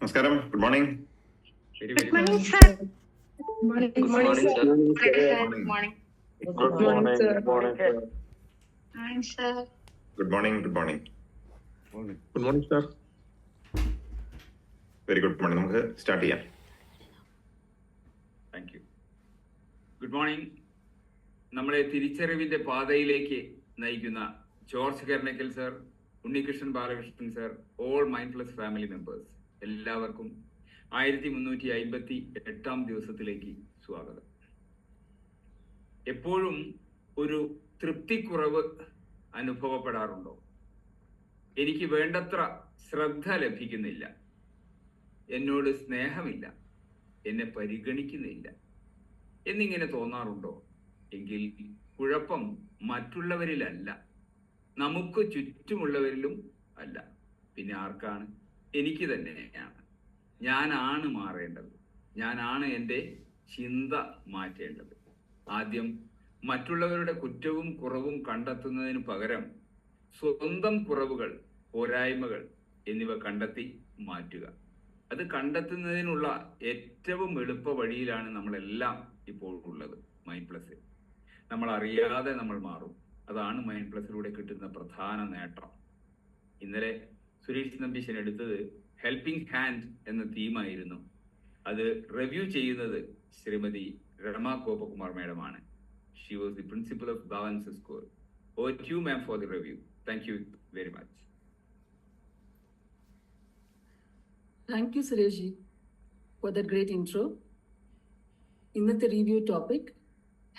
നമസ്കാരം. Good morning. Good morning, sir. Good morning, Good morning, sir. sir. Good morning. Good morning, sir. Good morning, sir. Morning, sir. Good morning. Good morning. Good morning, sir. Very good morning. നമുക്ക് start ചെയ്യാം. Thank you. Good morning. നമ്മളെ തിരിച്ചറിവിന്റെ പാതയിലേക്ക് നയിക്കുന്ന George Karnakkal sir, Unnikrishnan Balakrishnan sir, all mindless family members എല്ലാവർക്കും 1358 ദിവസത്തിലേക്ക് സ്വാഗതം. എപ്പോഴും ഒരു തൃപ്തിക്കുറവ് അനുഭവപ്പെടാറുണ്ടോ? എനിക്ക് വേണ്ടത്ര ശ്രദ്ധ ലഭിക്കുന്നില്ല, എന്നോട് സ്നേഹമില്ല, എന്നെ പരിഗണിക്കുന്നില്ല എന്നിങ്ങനെ തോന്നാറുണ്ടോ? എങ്കിൽ കുഴപ്പം മറ്റുള്ളവരിലല്ല, നമുക്ക് ചുറ്റുമുള്ളവരിലും അല്ല. പിന്നെ ആർക്കാണ്? എനിക്ക് തന്നെയാണ്. ഞാനാണ് മാറേണ്ടത്. ഞാനാണ് എൻ്റെ ചിന്ത മാറ്റേണ്ടത്. ആദ്യം മറ്റുള്ളവരുടെ കുറ്റവും കുറവും കണ്ടെത്തുന്നതിന് പകരം സ്വന്തം കുറവുകൾ, പോരായ്മകൾ എന്നിവ കണ്ടെത്തി മാറ്റുക. അത് കണ്ടെത്തുന്നതിനുള്ള ഏറ്റവും എളുപ്പ വഴിയിലാണ് നമ്മളെല്ലാം ഇപ്പോൾ ഉള്ളത്, മൈൻഡ് പ്ലസിൽ. നമ്മൾ അറിയാതെ നമ്മൾ മാറും. അതാണ് മൈൻഡ് പ്ലസിലൂടെ കിട്ടുന്ന പ്രധാന നേട്ടം. ഇന്നലെ സുരേഷ് നമ്പീശൻ എടുത്തത് ഹെൽപ്പിംഗ് ഹാൻഡ് എന്ന തീമായിരുന്നു. അത് റിവ്യൂ ചെയ്യുന്നത് ശ്രീമതി രമ ഗോപകുമാർ മാഡമാണ്. She was the principal of balance school. Over to you ma'am for the review. Thank you very much. Thank you, Sureshji, for that great intro. ഇന്നത്തെ review topic,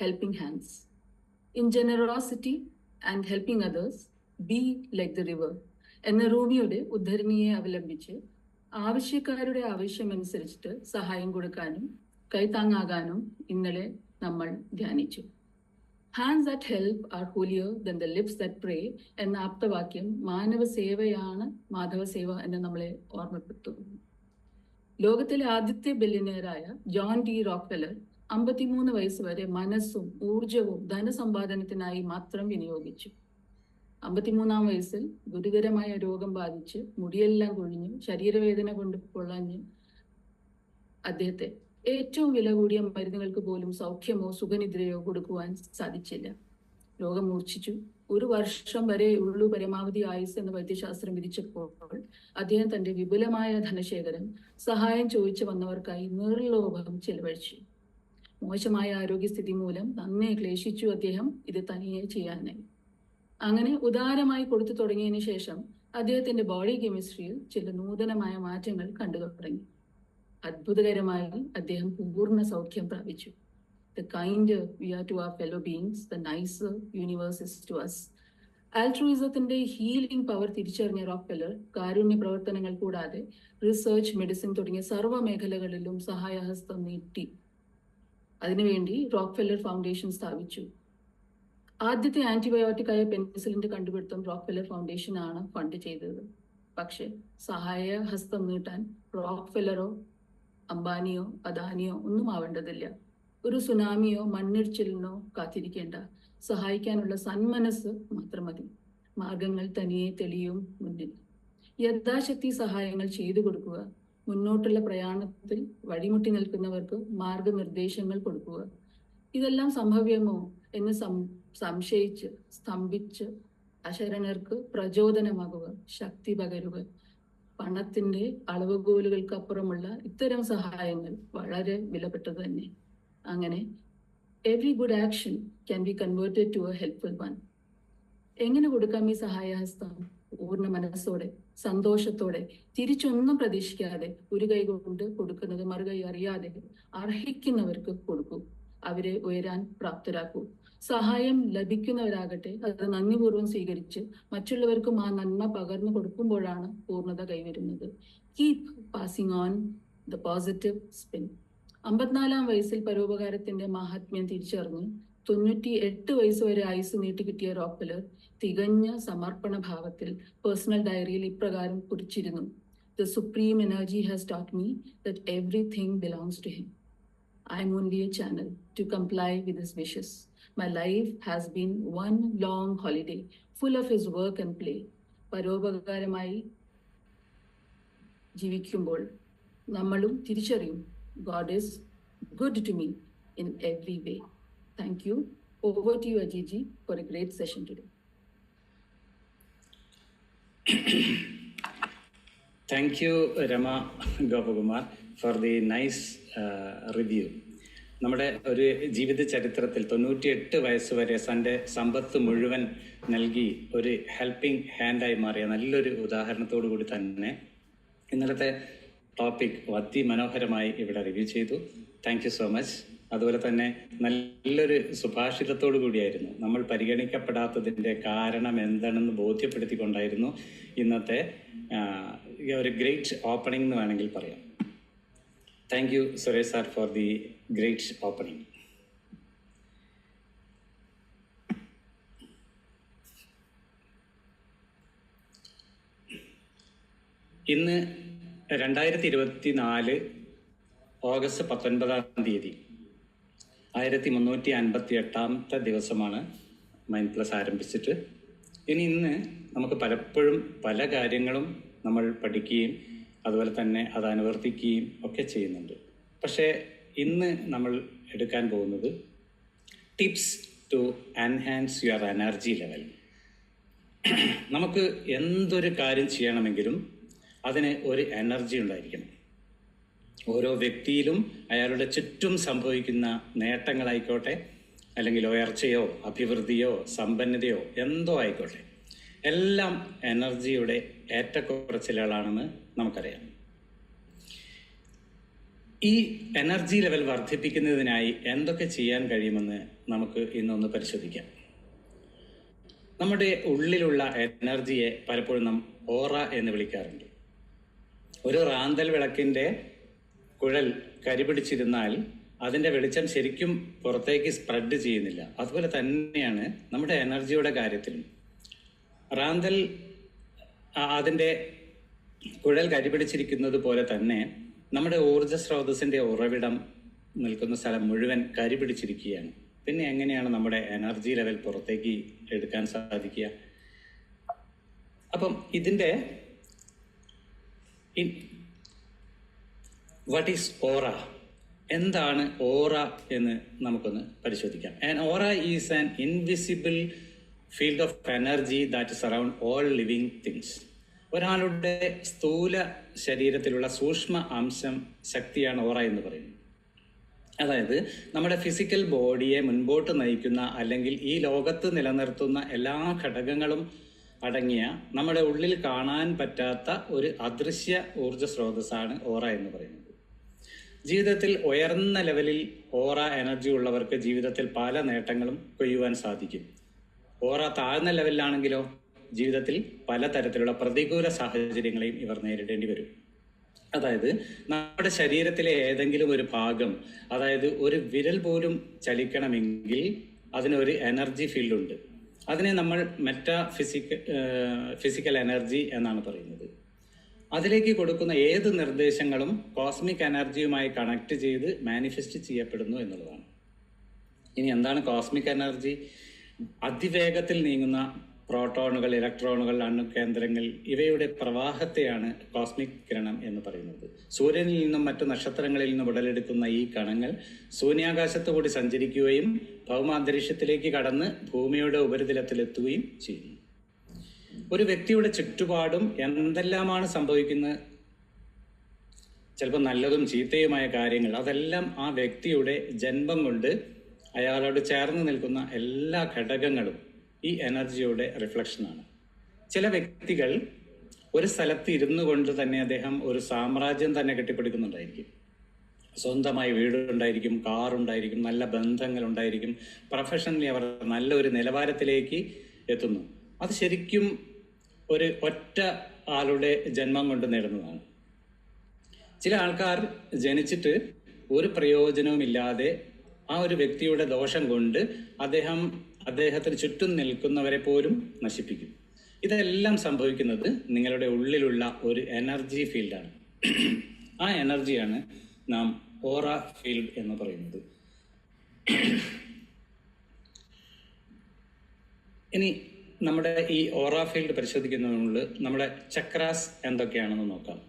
helping hands. In generosity and helping others, be like the river എന്ന റൂമിയുടെ ഉദ്ധരണിയെ അവലംബിച്ച് ആവശ്യക്കാരുടെ ആവശ്യമനുസരിച്ചിട്ട് സഹായം കൊടുക്കാനും കൈത്താങ്ങാകാനും ഇന്നലെ നമ്മൾ ധ്യാനിച്ചു. Hands that help are holier than the lips that pray എന്ന ആപ്തവാക്യം മാനവ സേവയാണ് മാധവ സേവ എന്ന് നമ്മളെ ഓർമ്മപ്പെടുത്തുന്നു. ലോകത്തിലെ ആദ്യത്തെ ബില്യണിയറായ ജോൺ ഡി റോക്ക്ഫെല്ലർ 53 വയസ്സ് വരെ മനസ്സും ഊർജവും ധനസമ്പാദനത്തിനായി മാത്രം വിനിയോഗിച്ചു. 53-ാം വയസ്സിൽ ഗുരുതരമായ രോഗം ബാധിച്ച് മുടിയെല്ലാം കൊഴിഞ്ഞു ശരീരവേദന കൊണ്ട് പൊള്ളഞ്ഞ് അദ്ദേഹത്തെ ഏറ്റവും വില കൂടിയ മരുന്നുകൾക്ക് പോലും സൗഖ്യമോ സുഖനിദ്രയോ കൊടുക്കുവാൻ സാധിച്ചില്ല. രോഗം മൂർച്ഛിച്ചു. 1 വർഷം വരെ ഉള്ളു പരമാവധി ആയുസ് എന്ന് വൈദ്യശാസ്ത്രം വിധിച്ചപ്പോൾ അദ്ദേഹം തന്റെ വിപുലമായ ധനശേഖരം സഹായം ചോദിച്ചു വന്നവർക്കായി നിർലോഭം ചെലവഴിച്ചു. മോശമായ ആരോഗ്യസ്ഥിതി മൂലം നന്നേ ക്ലേശിച്ചു അദ്ദേഹം ഇത് തനിയെ ചെയ്യാനായി. അങ്ങനെ ഉദാരമായി കൊടുത്തു തുടങ്ങിയതിന് ശേഷം അദ്ദേഹത്തിന്റെ ബോഡി കെമിസ്ട്രിയിൽ ചില നൂതനമായ മാറ്റങ്ങൾ കണ്ടു തുടങ്ങി. അത്ഭുതകരമായി അദ്ദേഹം പൂർണ്ണ സൗഖ്യം പ്രാപിച്ചു. The kinder we are to our fellow beings, the nicer universe is to us. ആൽട്രൂയിസത്തിന്റെ ഹീലിംഗ് പവർ തിരിച്ചറിഞ്ഞ റോക്ക്ഫെല്ലർ കാരുണ്യ പ്രവർത്തനങ്ങൾ കൂടാതെ റിസർച്ച്, മെഡിസിൻ തുടങ്ങിയ സർവ്വ മേഖലകളിലും സഹായഹസ്തം നീട്ടി. അതിനുവേണ്ടി റോക്ക്ഫെല്ലർ ഫൗണ്ടേഷൻ സ്ഥാപിച്ചു. ആദ്യത്തെ ആന്റിബയോട്ടിക്കായ പെൻസിലിന്റെ കണ്ടുപിടുത്തം റോക്ക്ഫെല്ലർ ഫൗണ്ടേഷൻ ആണ് ഫണ്ട് ചെയ്തത്. പക്ഷെ സഹായഹസ്തം നീട്ടാൻ റോക്ക്ഫെല്ലറോ അംബാനിയോ അദാനിയോ ഒന്നും ആവേണ്ടതില്ല. ഒരു സുനാമിയോ മണ്ണിടിച്ചിലിനോ കാത്തിരിക്കേണ്ട. സഹായിക്കാനുള്ള സന്മനസ് മാത്രം മതി. മാർഗങ്ങൾ തനിയെ തെളിയും മുന്നിൽ. യഥാശക്തി സഹായങ്ങൾ ചെയ്തു കൊടുക്കുക. മുന്നോട്ടുള്ള പ്രയാണത്തിൽ വഴിമുട്ടി നിൽക്കുന്നവർക്ക് മാർഗനിർദ്ദേശങ്ങൾ കൊടുക്കുക. ഇതെല്ലാം സംഭവ്യമോ എന്ന് സംശയിച്ച് സ്തംഭിച്ച് അശരണർക്ക് പ്രചോദനമാകുക, ശക്തി പകരുക. പണത്തിന്റെ അളവുകോലുകൾക്കപ്പുറമുള്ള ഇത്തരം സഹായങ്ങൾ വളരെ വിലപ്പെട്ടത് തന്നെ. അങ്ങനെ every good action can be converted to a helpful one. എങ്ങനെ കൊടുക്കാം ഈ സഹായഹസ്തം? പൂർണ്ണ മനസ്സോടെ, സന്തോഷത്തോടെ, തിരിച്ചൊന്നും പ്രതീക്ഷിക്കാതെ, ഒരു കൈ കൊണ്ട് കൊടുക്കുന്നത് മറുകൈ അറിയാതെ അർഹിക്കുന്നവർക്ക് കൊടുക്കൂ. അവരെ ഉയരാൻ പ്രാപ്തരാക്കൂ. സഹായം ലഭിക്കുന്നവരാകട്ടെ അത് നന്ദിപൂർവ്വം സ്വീകരിച്ച് മറ്റുള്ളവർക്കും ആ നന്മ പകർന്നു കൊടുക്കുമ്പോഴാണ് പൂർണ്ണത കൈവരുന്നത്. Keep passing on the positive spin. 54-ാം വയസ്സിൽ പരോപകാരത്തിന്റെ മഹാത്മ്യം തിരിച്ചറിഞ്ഞ് 98 വയസ്സ് വരെ ആയുസ് നീട്ടിക്കിട്ടിയ റോക്ക്ഫെല്ലർ തികഞ്ഞ സമർപ്പണ ഭാവത്തിൽ പേഴ്സണൽ ഡയറിയിൽ ഇപ്രകാരം കുറിച്ചിരുന്നു: The supreme energy has taught me that everything belongs to him. I am only a channel to comply with his wishes. My life has been one long holiday, full of his work and play. പരോപകാരമായി ജീവിക്കുമ്പോൾ നമ്മളും തിരിച്ചറിയും God is good to me in every way. Thank you. Over to you, Ajiji, for a great session today. Thank you, Rama Gopakumar, for the nice review. നമ്മുടെ ഒരു ജീവിത ചരിത്രത്തിൽ 98 വയസ്സ് വരെ തൻ്റെ സമ്പത്ത് മുഴുവൻ നൽകി ഒരു ഹെൽപ്പിംഗ് ഹാൻഡായി മാറിയ നല്ലൊരു ഉദാഹരണത്തോടു കൂടി തന്നെ ഇന്നലത്തെ ടോപ്പിക് അതിമനോഹരമായി ഇവിടെ റിവ്യൂ ചെയ്തു. Thank you so much. അതുപോലെ തന്നെ നല്ലൊരു സുഭാഷിതത്തോടു കൂടിയായിരുന്നു. നമ്മൾ പരിഗണിക്കപ്പെടാത്തതിൻ്റെ കാരണം എന്താണെന്ന് ബോധ്യപ്പെടുത്തിക്കൊണ്ടായിരുന്നു ഇന്നത്തെ ഒരു ഗ്രേറ്റ് ഓപ്പണിംഗ് എന്ന് വേണമെങ്കിൽ പറയാം. Thank you Suresh sir for the great opening. ഇന്ന് 2024 ഓഗസ്റ്റ് 19 1358 ദിവസമാണ് മൈൻഡ് പ്ലസ് ആരംഭിച്ചിട്ട്. ഇന്ന് നമുക്ക് പലപ്പോഴും പല കാര്യങ്ങളും നമ്മൾ പഠിക്കുകയും അതുപോലെ തന്നെ അത് അനുവർത്തിക്കുകയും ഒക്കെ ചെയ്യുന്നുണ്ട്. പക്ഷേ ഇന്ന് നമ്മൾ എടുക്കാൻ പോകുന്നത് tips to enhance your energy level. നമുക്ക് എന്തൊരു കാര്യം ചെയ്യണമെങ്കിലും അതിന് ഒരു എനർജി ഉണ്ടായിരിക്കണം. ഓരോ വ്യക്തിയിലും അയാളുടെ ചുറ്റും സംഭവിക്കുന്ന നേട്ടങ്ങളായിക്കോട്ടെ, അല്ലെങ്കിൽ ഉയർച്ചയോ അഭിവൃദ്ധിയോ സമ്പന്നതയോ എന്തോ ആയിക്കോട്ടെ, എല്ലാം എനർജിയുടെ ഏറ്റക്കുറച്ചിലുകളാണെന്ന് നമുക്കറിയാം. ഈ എനർജി ലെവൽ വർദ്ധിപ്പിക്കുന്നതിനായി എന്തൊക്കെ ചെയ്യാൻ കഴിയുമെന്ന് നമുക്ക് ഇന്നൊന്ന് പരിശോധിക്കാം. നമ്മുടെ ഉള്ളിലുള്ള എനർജിയെ പലപ്പോഴും നാം ഓറ എന്ന് വിളിക്കാറുണ്ട്. ഒരു റാന്തൽ വിളക്കിൻ്റെ കുഴൽ കരിപിടിച്ചിരുന്നാൽ അതിൻ്റെ വെളിച്ചം ശരിക്കും പുറത്തേക്ക് സ്പ്രെഡ് ചെയ്യുന്നില്ല. അതുപോലെ തന്നെയാണ് നമ്മുടെ എനർജിയുടെ കാര്യത്തിലും. റാന്തൽ അതിൻ്റെ കുഴൽ കരിപിടിച്ചിരിക്കുന്നത് പോലെ തന്നെ നമ്മുടെ ഊർജ്ജ സ്രോതസ്സിൻ്റെ ഉറവിടം നിൽക്കുന്ന സ്ഥലം മുഴുവൻ കരിപിടിച്ചിരിക്കുകയാണ്. പിന്നെ എങ്ങനെയാണ് നമ്മുടെ എനർജി ലെവൽ പുറത്തേക്ക് എടുക്കാൻ സാധിക്കുക? അപ്പം ഇതിൻ്റെ വാട്ട് ഈസ് ഓറ? എന്താണ് ഓറ എന്ന് നമുക്കൊന്ന് പരിശോധിക്കാം. And aura is an invisible field of energy that surround all living things. ഒരാളുടെ സ്ഥൂല ശരീരത്തിലുള്ള സൂക്ഷ്മ അംശം ശക്തിയാണ് ഓറ എന്ന് പറയുന്നത്. അതായത് നമ്മുടെ ഫിസിക്കൽ ബോഡിയെ മുൻപോട്ട് നയിക്കുന്ന അല്ലെങ്കിൽ ഈ ലോകത്ത് നിലനിർത്തുന്ന എല്ലാ ഘടകങ്ങളും അടങ്ങിയ നമ്മുടെ ഉള്ളിൽ കാണാൻ പറ്റാത്ത ഒരു അദൃശ്യ ഊർജ്ജ സ്രോതസ്സാണ് ഓറ എന്ന് പറയുന്നത്. ജീവിതത്തിൽ ഉയർന്ന ലെവലിൽ ഓറ എനർജി ഉള്ളവർക്ക് ജീവിതത്തിൽ പല നേട്ടങ്ങളും കൊയ്യുവാൻ സാധിക്കും. ഓറ താഴ്ന്ന ലെവലിലാണെങ്കിലോ ജീവിതത്തിൽ പലതരത്തിലുള്ള പ്രതികൂല സാഹചര്യങ്ങളെയും ഇവർ നേരിടേണ്ടി വരും. അതായത് നമ്മുടെ ശരീരത്തിലെ ഏതെങ്കിലും ഒരു ഭാഗം, അതായത് ഒരു വിരൽ പോലും ചലിക്കണമെങ്കിൽ അതിനൊരു എനർജി ഫീൽഡുണ്ട്. അതിനെ നമ്മൾ ഫിസിക്കൽ എനർജി എന്നാണ് പറയുന്നത്. അതിലേക്ക് കൊടുക്കുന്ന ഏത് നിർദ്ദേശങ്ങളും കോസ്മിക് എനർജിയുമായി കണക്ട് ചെയ്ത് മാനിഫെസ്റ്റ് ചെയ്യപ്പെടുന്നു എന്നുള്ളതാണ്. ഇനി എന്താണ് കോസ്മിക് എനർജി? അതിവേഗത്തിൽ നീങ്ങുന്ന പ്രോട്ടോണുകൾ, ഇലക്ട്രോണുകൾ, അണുകേന്ദ്രങ്ങൾ ഇവയുടെ പ്രവാഹത്തെയാണ് കോസ്മിക് കിരണം എന്ന് പറയുന്നത്. സൂര്യനിൽ നിന്നും മറ്റു നക്ഷത്രങ്ങളിൽ നിന്നും ഉടലെടുക്കുന്ന ഈ കണങ്ങൾ ശൂന്യാകാശത്തു കൂടി സഞ്ചരിക്കുകയും ഭൗമാന്തരീക്ഷത്തിലേക്ക് കടന്ന് ഭൂമിയുടെ ഉപരിതലത്തിലെത്തുകയും ചെയ്യുന്നു. ഒരു വ്യക്തിയുടെ ചുറ്റുപാടും എന്തെല്ലാമാണ് സംഭവിക്കുന്നത്, ചിലപ്പോൾ നല്ലതും ചീത്തയുമായ കാര്യങ്ങൾ, അതെല്ലാം ആ വ്യക്തിയുടെ ജന്മം കൊണ്ട് അയാളോട് ചേർന്ന് നിൽക്കുന്ന എല്ലാ ഘടകങ്ങളും ഈ എനർജിയുടെ റിഫ്ലക്ഷനാണ്. ചില വ്യക്തികൾ ഒരു സ്ഥലത്ത് ഇരുന്നു കൊണ്ട് തന്നെ അദ്ദേഹം ഒരു സാമ്രാജ്യം തന്നെ കെട്ടിപ്പടുക്കുന്നുണ്ടായിരിക്കും. സ്വന്തമായി വീടുണ്ടായിരിക്കും, കാറുണ്ടായിരിക്കും, നല്ല ബന്ധങ്ങളുണ്ടായിരിക്കും, പ്രൊഫഷണലി അവർ നല്ലൊരു നിലവാരത്തിലേക്ക് എത്തുന്നു. അത് ശരിക്കും ഒരു ഒറ്റ ആളുടെ ജന്മം കൊണ്ട് നേടുന്നതാണ്. ചില ആൾക്കാർ ജനിച്ചിട്ട് ഒരു പ്രയോജനവുമില്ലാതെ ആ ഒരു വ്യക്തിയുടെ ദോഷം കൊണ്ട് അദ്ദേഹത്തിന് ചുറ്റും നിൽക്കുന്നവരെ പോലും നശിപ്പിക്കും. ഇതെല്ലാം സംഭവിക്കുന്നത് നിങ്ങളുടെ ഉള്ളിലുള്ള ഒരു എനർജി ഫീൽഡാണ്. ആ എനർജിയാണ് നാം ഓറ ഫീൽഡ് എന്ന് പറയുന്നത്. ഇനി നമ്മുടെ ഈ ഓറ ഫീൽഡ് പരിശോധിക്കുന്നതിനുള്ള നമ്മുടെ ചക്രാസ് എന്തൊക്കെയാണെന്ന് നോക്കാം.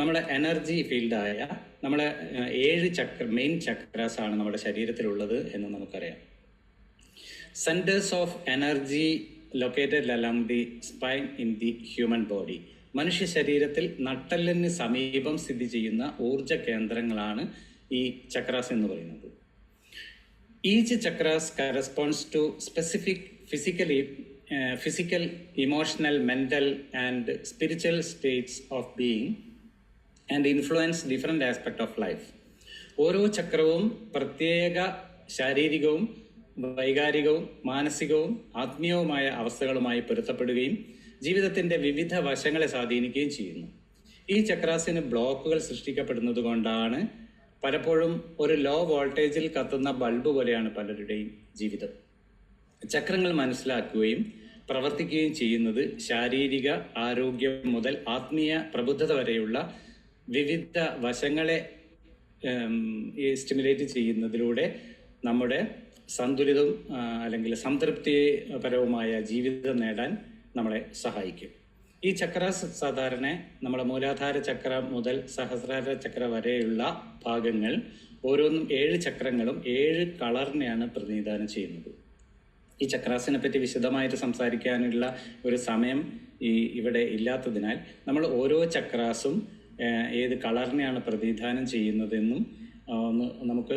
നമ്മുടെ എനർജി ഫീൽഡായ നമ്മളെ 7 മെയിൻ ചക്രാസ് ആണ് നമ്മുടെ ശരീരത്തിലുള്ളത് എന്ന് നമുക്കറിയാം. Centres of energy located along the spine in the human body. മനുഷ്യ ശരീരത്തിൽ നട്ടെല്ലിന് സമീപം സ്ഥിതി ചെയ്യുന്ന ഊർജ കേന്ദ്രങ്ങളാണ് ഈ ചക്രാസ് എന്ന് പറയുന്നത്. Each chakras corresponds to specific physical, emotional, mental and spiritual states of being and influence different aspect of life. ഓരോ ചക്രവും പ്രത്യേക ശാരീരികവും വൈകാരികവും മാനസികവും ആത്മീയവുമായ അവസ്ഥകളുമായി പൊരുത്തപ്പെടുകയും ജീവിതത്തിൻ്റെ വിവിധ വശങ്ങളെ സ്വാധീനിക്കുകയും ചെയ്യുന്നു. ഈ ചക്രാസിന് ബ്ലോക്കുകൾ സൃഷ്ടിക്കപ്പെടുന്നത് കൊണ്ടാണ് പലപ്പോഴും ഒരു ലോ വോൾട്ടേജിൽ കത്തുന്ന ബൾബ് പോലെയാണ് പലരുടെയും ജീവിതം. ചക്രങ്ങൾ മനസ്സിലാക്കുകയും പ്രവർത്തിക്കുകയും ചെയ്യുന്നത് ശാരീരിക ആരോഗ്യം മുതൽ ആത്മീയ പ്രബുദ്ധത വരെയുള്ള വിവിധ വശങ്ങളെ സ്റ്റിമുലേറ്റ് ചെയ്യുന്നതിലൂടെ നമ്മുടെ സന്തുലിതവും അല്ലെങ്കിൽ സംതൃപ്തിപരവുമായ ജീവിതം നേടാൻ നമ്മളെ സഹായിക്കും. ഈ ചക്രാസ് സാധാരണ നമ്മുടെ മൂലാധാര ചക്ര മുതൽ സഹസ്രാര ചക്ര വരെയുള്ള ഭാഗങ്ങൾ ഓരോന്നും 7 ചക്രങ്ങളും 7 കളറിനെയാണ് പ്രതിനിധാനം ചെയ്യുന്നത്. ഈ ചക്രാസിനെ പറ്റി വിശദമായിട്ട് സംസാരിക്കാനുള്ള ഒരു സമയം ഇവിടെ ഇല്ലാത്തതിനാൽ നമ്മൾ ഓരോ ചക്രാസും ഏത് കളറിനെയാണ് പ്രതിനിധാനം ചെയ്യുന്നതെന്നും നമുക്ക്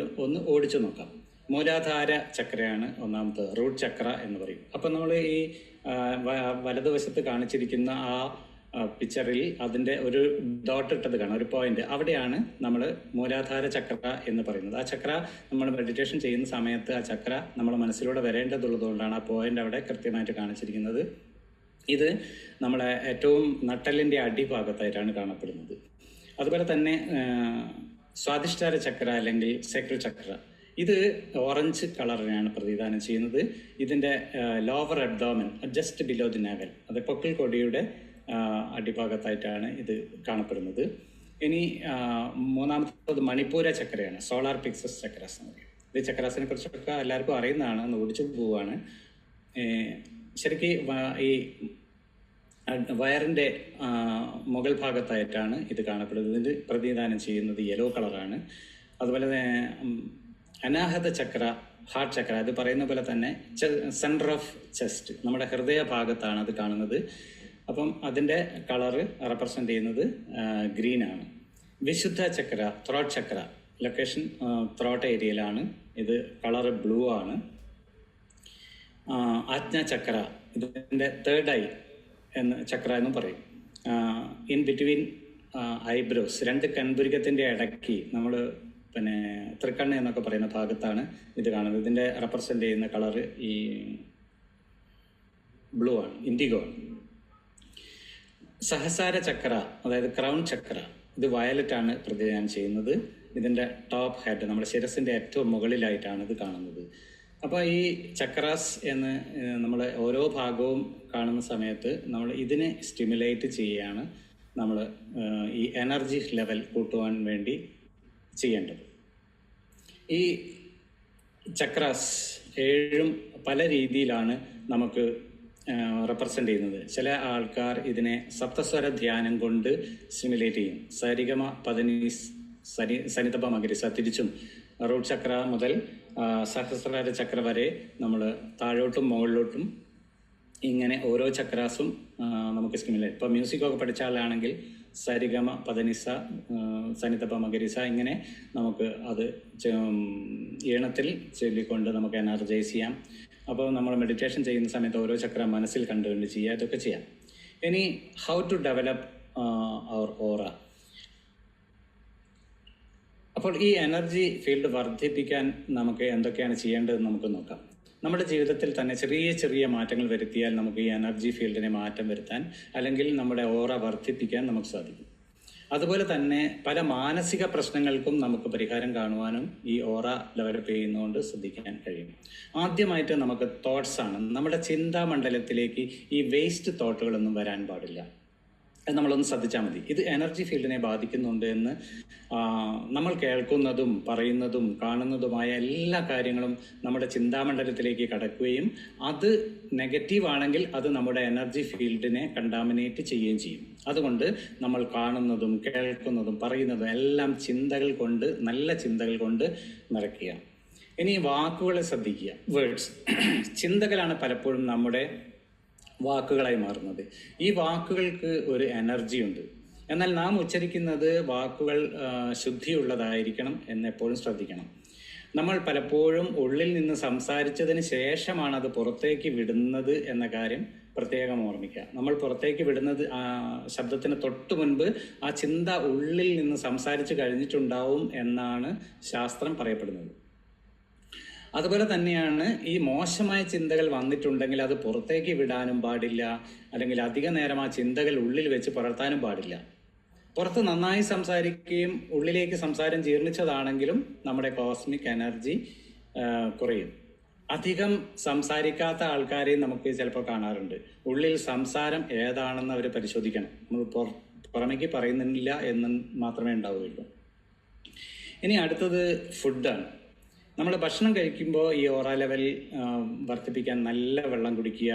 ഓടിച്ചു നോക്കാം. മൂലാധാര ചക്രയാണ് ഒന്നാമത്തെ, റൂട്ട് ചക്ര എന്ന് പറയും. അപ്പം നമ്മൾ ഈ വലതുവശത്ത് കാണിച്ചിരിക്കുന്ന ആ പിക്ചറിൽ അതിൻ്റെ ഒരു ഡോട്ട് ഇട്ടത് കാണാം, ഒരു പോയിന്റ്. അവിടെയാണ് നമ്മൾ മൂലാധാര ചക്ര എന്ന് പറയുന്നത്. ആ ചക്ര നമ്മൾ മെഡിറ്റേഷൻ ചെയ്യുന്ന സമയത്ത് ആ ചക്ര നമ്മുടെ മനസ്സിലൂടെ വരേണ്ടതുള്ളതുകൊണ്ടാണ് ആ പോയിന്റ് അവിടെ കൃത്യമായിട്ട് കാണിച്ചിരിക്കുന്നത്. ഇത് നമ്മളെ ഏറ്റവും നട്ടെല്ലിൻ്റെ അടിഭാഗത്തായിട്ടാണ് കാണപ്പെടുന്നത്. അതുപോലെ തന്നെ സ്വാധിഷ്ഠാന ചക്ര അല്ലെങ്കിൽ സേക്രൽ ചക്ര, ഇത് ഓറഞ്ച് കളറിനെയാണ് പ്രതിനിധാനം ചെയ്യുന്നത്. ഇതിൻ്റെ lower abdomen just below the navel, അത് പൊക്കിൾ കൊടിയുടെ അടിഭാഗത്തായിട്ടാണ് ഇത് കാണപ്പെടുന്നത്. ഇനി മൂന്നാമത്തത് മണിപ്പൂര ചക്രയാണ്, സോളാർ പ്ലെക്സസ് ചക്രാസ് എന്ന് പറയും. ഇത് ചക്രാസിനെ കുറിച്ചൊക്കെ എല്ലാവർക്കും അറിയുന്നതാണ്, ഒന്ന് ഓടിച്ചു പോവുകയാണ്. ശരിക്കും ഈ വയറിൻ്റെ മുകൾ ഭാഗത്തായിട്ടാണ് ഇത് കാണപ്പെടുന്നത്. ഇത് പ്രതിനിധാനം ചെയ്യുന്നത് യെല്ലോ കളറാണ്. അതുപോലെ തന്നെ അനാഹത ചക്ര, ഹാർട്ട് ചക്ര, അത് പറയുന്ന പോലെ തന്നെ സെൻറ്റർ ഓഫ് ചെസ്റ്റ്, നമ്മുടെ ഹൃദയ ഭാഗത്താണ് അത് കാണുന്നത്. അപ്പം അതിൻ്റെ കളറ് റെപ്രസെൻ്റ് ചെയ്യുന്നത് ഗ്രീനാണ്. വിശുദ്ധ ചക്ര, ത്രോട്ട് ചക്ര, ലൊക്കേഷൻ ത്രോട്ട് ഏരിയയിലാണ്, ഇത് കളറ് ബ്ലൂ ആണ്. ആജ്ഞ ചക്ര, ഇതിൻ്റെ തേർഡ് ഐ എന്ന് ചക്ര എന്നും പറയും. ഇൻ ബിറ്റ്വീൻ ഐബ്രോസ്, 2 കൺപുരികത്തിൻ്റെ ഇടയ്ക്ക് നമ്മൾ പിന്നെ തൃക്കണ്ണ് എന്നൊക്കെ പറയുന്ന ഭാഗത്താണ് ഇത് കാണുന്നത്. ഇതിൻ്റെ റെപ്രസെൻ്റ് ചെയ്യുന്ന കളറ് ഈ ബ്ലൂ ആണ്, ഇൻഡിഗോ ആണ്. സഹസ്രാര ചക്ര, അതായത് ക്രൗൺ ചക്ര, ഇത് വയലറ്റ് ആണ് പ്രതിനിധാനം ചെയ്യുന്നത്. ഇതിൻ്റെ ടോപ്പ് ഹെഡ്, നമ്മുടെ ശിരസിൻ്റെ ഏറ്റവും മുകളിലായിട്ടാണ് ഇത് കാണുന്നത്. അപ്പോൾ ഈ ചക്രാസ് എന്ന് നമ്മൾ ഓരോ ഭാഗവും കാണുന്ന സമയത്ത് നമ്മൾ ഇതിനെ സ്റ്റിമുലേറ്റ് ചെയ്യുകയാണ് നമ്മൾ ഈ എനർജി ലെവൽ കൂട്ടുവാൻ വേണ്ടി ചെയ്യേണ്ടത്. ഈ ചക്രാസ് 7 പല രീതിയിലാണ് നമുക്ക് റെപ്രസെൻ്റ് ചെയ്യുന്നത്. ചില ആൾക്കാർ ഇതിനെ സപ്തസ്വര ധ്യാനം കൊണ്ട് സ്റ്റിമുലേറ്റ് ചെയ്യും. സരിഗമ പദനീസ് സനിതപ മകരിസ, തിരിച്ചും റൂട്ട് ചക്ര മുതൽ സഹസ്രാര ചക്ര വരെ നമ്മൾ താഴോട്ടും മുകളിലോട്ടും ഇങ്ങനെ ഓരോ ചക്രാസും നമുക്ക് സ്റ്റിമുലേറ്റ്. ഇപ്പോൾ മ്യൂസിക്കൊക്കെ പഠിച്ച ആളാണെങ്കിൽ സരിഗമ പദനിസ സനിതപ മകരിസ, ഇങ്ങനെ നമുക്ക് അത് ഈണത്തിൽ ചൊല്ലിക്കൊണ്ട് നമുക്ക് എനർജൈസ് ചെയ്യാം. അപ്പോൾ നമ്മൾ മെഡിറ്റേഷൻ ചെയ്യുന്ന സമയത്ത് ഓരോ ചക്ര മനസ്സിൽ കണ്ടുകൊണ്ട് ചെയ്യുക, ഇതൊക്കെ ചെയ്യാം. ഇനി ഹൗ ടു ഡെവലപ്പ് അവർ ഓറ. അപ്പോൾ ഈ എനർജി ഫീൽഡ് വർദ്ധിപ്പിക്കാൻ നമുക്ക് എന്തൊക്കെയാണ് ചെയ്യേണ്ടതെന്ന് നമുക്ക് നോക്കാം. നമ്മുടെ ജീവിതത്തിൽ തന്നെ ചെറിയ ചെറിയ മാറ്റങ്ങൾ വരുത്തിയാൽ നമുക്ക് ഈ എനർജി ഫീൽഡിനെ മാറ്റം വരുത്താൻ അല്ലെങ്കിൽ നമ്മുടെ ഓറ വർദ്ധിപ്പിക്കാൻ നമുക്ക് സാധിക്കും. അതുപോലെ തന്നെ പല മാനസിക പ്രശ്നങ്ങൾക്കും നമുക്ക് പരിഹാരം കാണുവാനും ഈ ഓറ ഡെവലപ്പ് ചെയ്യുന്നതുകൊണ്ട് ശ്രദ്ധിക്കാൻ കഴിയും. ആദ്യമായിട്ട് നമുക്ക് തോട്ട്സ് ആണ്. നമ്മുടെ ചിന്താമണ്ഡലത്തിലേക്ക് ഈ വേസ്റ്റ് തോട്ടുകളൊന്നും വരാൻ പാടില്ല. അത് നമ്മളൊന്ന് ശ്രദ്ധിച്ചാൽ മതി. ഇത് എനർജി ഫീൽഡിനെ ബാധിക്കുന്നുണ്ട് എന്ന് നമ്മൾ കേൾക്കുന്നതും പറയുന്നതും കാണുന്നതുമായ എല്ലാ കാര്യങ്ങളും നമ്മുടെ ചിന്താമണ്ഡലത്തിലേക്ക് കടക്കുകയും അത് നെഗറ്റീവ് ആണെങ്കിൽ അത് നമ്മുടെ എനർജി ഫീൽഡിനെ കണ്ടാമിനേറ്റ് ചെയ്യുകയും ചെയ്യും. അതുകൊണ്ട് നമ്മൾ കാണുന്നതും കേൾക്കുന്നതും പറയുന്നതും എല്ലാം ചിന്തകൾ കൊണ്ട്, നല്ല ചിന്തകൾ കൊണ്ട് നിറയ്ക്കുക. ഇനി വാക്കുകളെ ശ്രദ്ധിക്കുക. വേർഡ്സ്, ചിന്തകളാണ് പലപ്പോഴും നമ്മുടെ വാക്കുകളായി മാറുന്നത്. ഈ വാക്കുകൾക്ക് ഒരു എനർജി ഉണ്ട്. എന്നാൽ നാം ഉച്ചരിക്കുന്നത് വാക്കുകൾ ശുദ്ധിയുള്ളതായിരിക്കണം എന്നെപ്പോഴും ശ്രദ്ധിക്കണം. നമ്മൾ പലപ്പോഴും ഉള്ളിൽ നിന്ന് സംസാരിച്ചതിന് ശേഷമാണ് അത് പുറത്തേക്ക് വിടുന്നത് എന്ന കാര്യം പ്രത്യേകം ഓർമ്മിക്കുക. നമ്മൾ പുറത്തേക്ക് വിടുന്നത് ശബ്ദത്തിന് തൊട്ട് മുൻപ് ആ ചിന്ത ഉള്ളിൽ നിന്ന് സംസാരിച്ച് കഴിഞ്ഞിട്ടുണ്ടാവും എന്നാണ് ശാസ്ത്രം പറയപ്പെടുന്നത്. അതുപോലെ തന്നെയാണ് ഈ മോശമായ ചിന്തകൾ വന്നിട്ടുണ്ടെങ്കിൽ അത് പുറത്തേക്ക് വിടാനും പാടില്ല, അല്ലെങ്കിൽ അധിക നേരം ആ ചിന്തകൾ ഉള്ളിൽ വെച്ച് പുലർത്താനും പാടില്ല. പുറത്ത് നന്നായി സംസാരിക്കുകയും ഉള്ളിലേക്ക് സംസാരം ജീർണിച്ചതാണെങ്കിലും നമ്മുടെ കോസ്മിക് എനർജി കുറയും. അധികം സംസാരിക്കാത്ത ആൾക്കാരെയും നമുക്ക് ചിലപ്പോൾ കാണാറുണ്ട്. ഉള്ളിൽ സംസാരം ഏതാണെന്ന് അവർ പരിശോധിക്കണം. നമ്മൾ പുറമേക്ക് പറയുന്നില്ല എന്ന് മാത്രമേ ഉണ്ടാവുകയുള്ളൂ. ഇനി അടുത്തത് ഫുഡാണ്. നമ്മൾ ഭക്ഷണം കഴിക്കുമ്പോൾ ഈ ഓറ ലെവൽ വർദ്ധിപ്പിക്കാൻ നല്ല വെള്ളം കുടിക്കുക.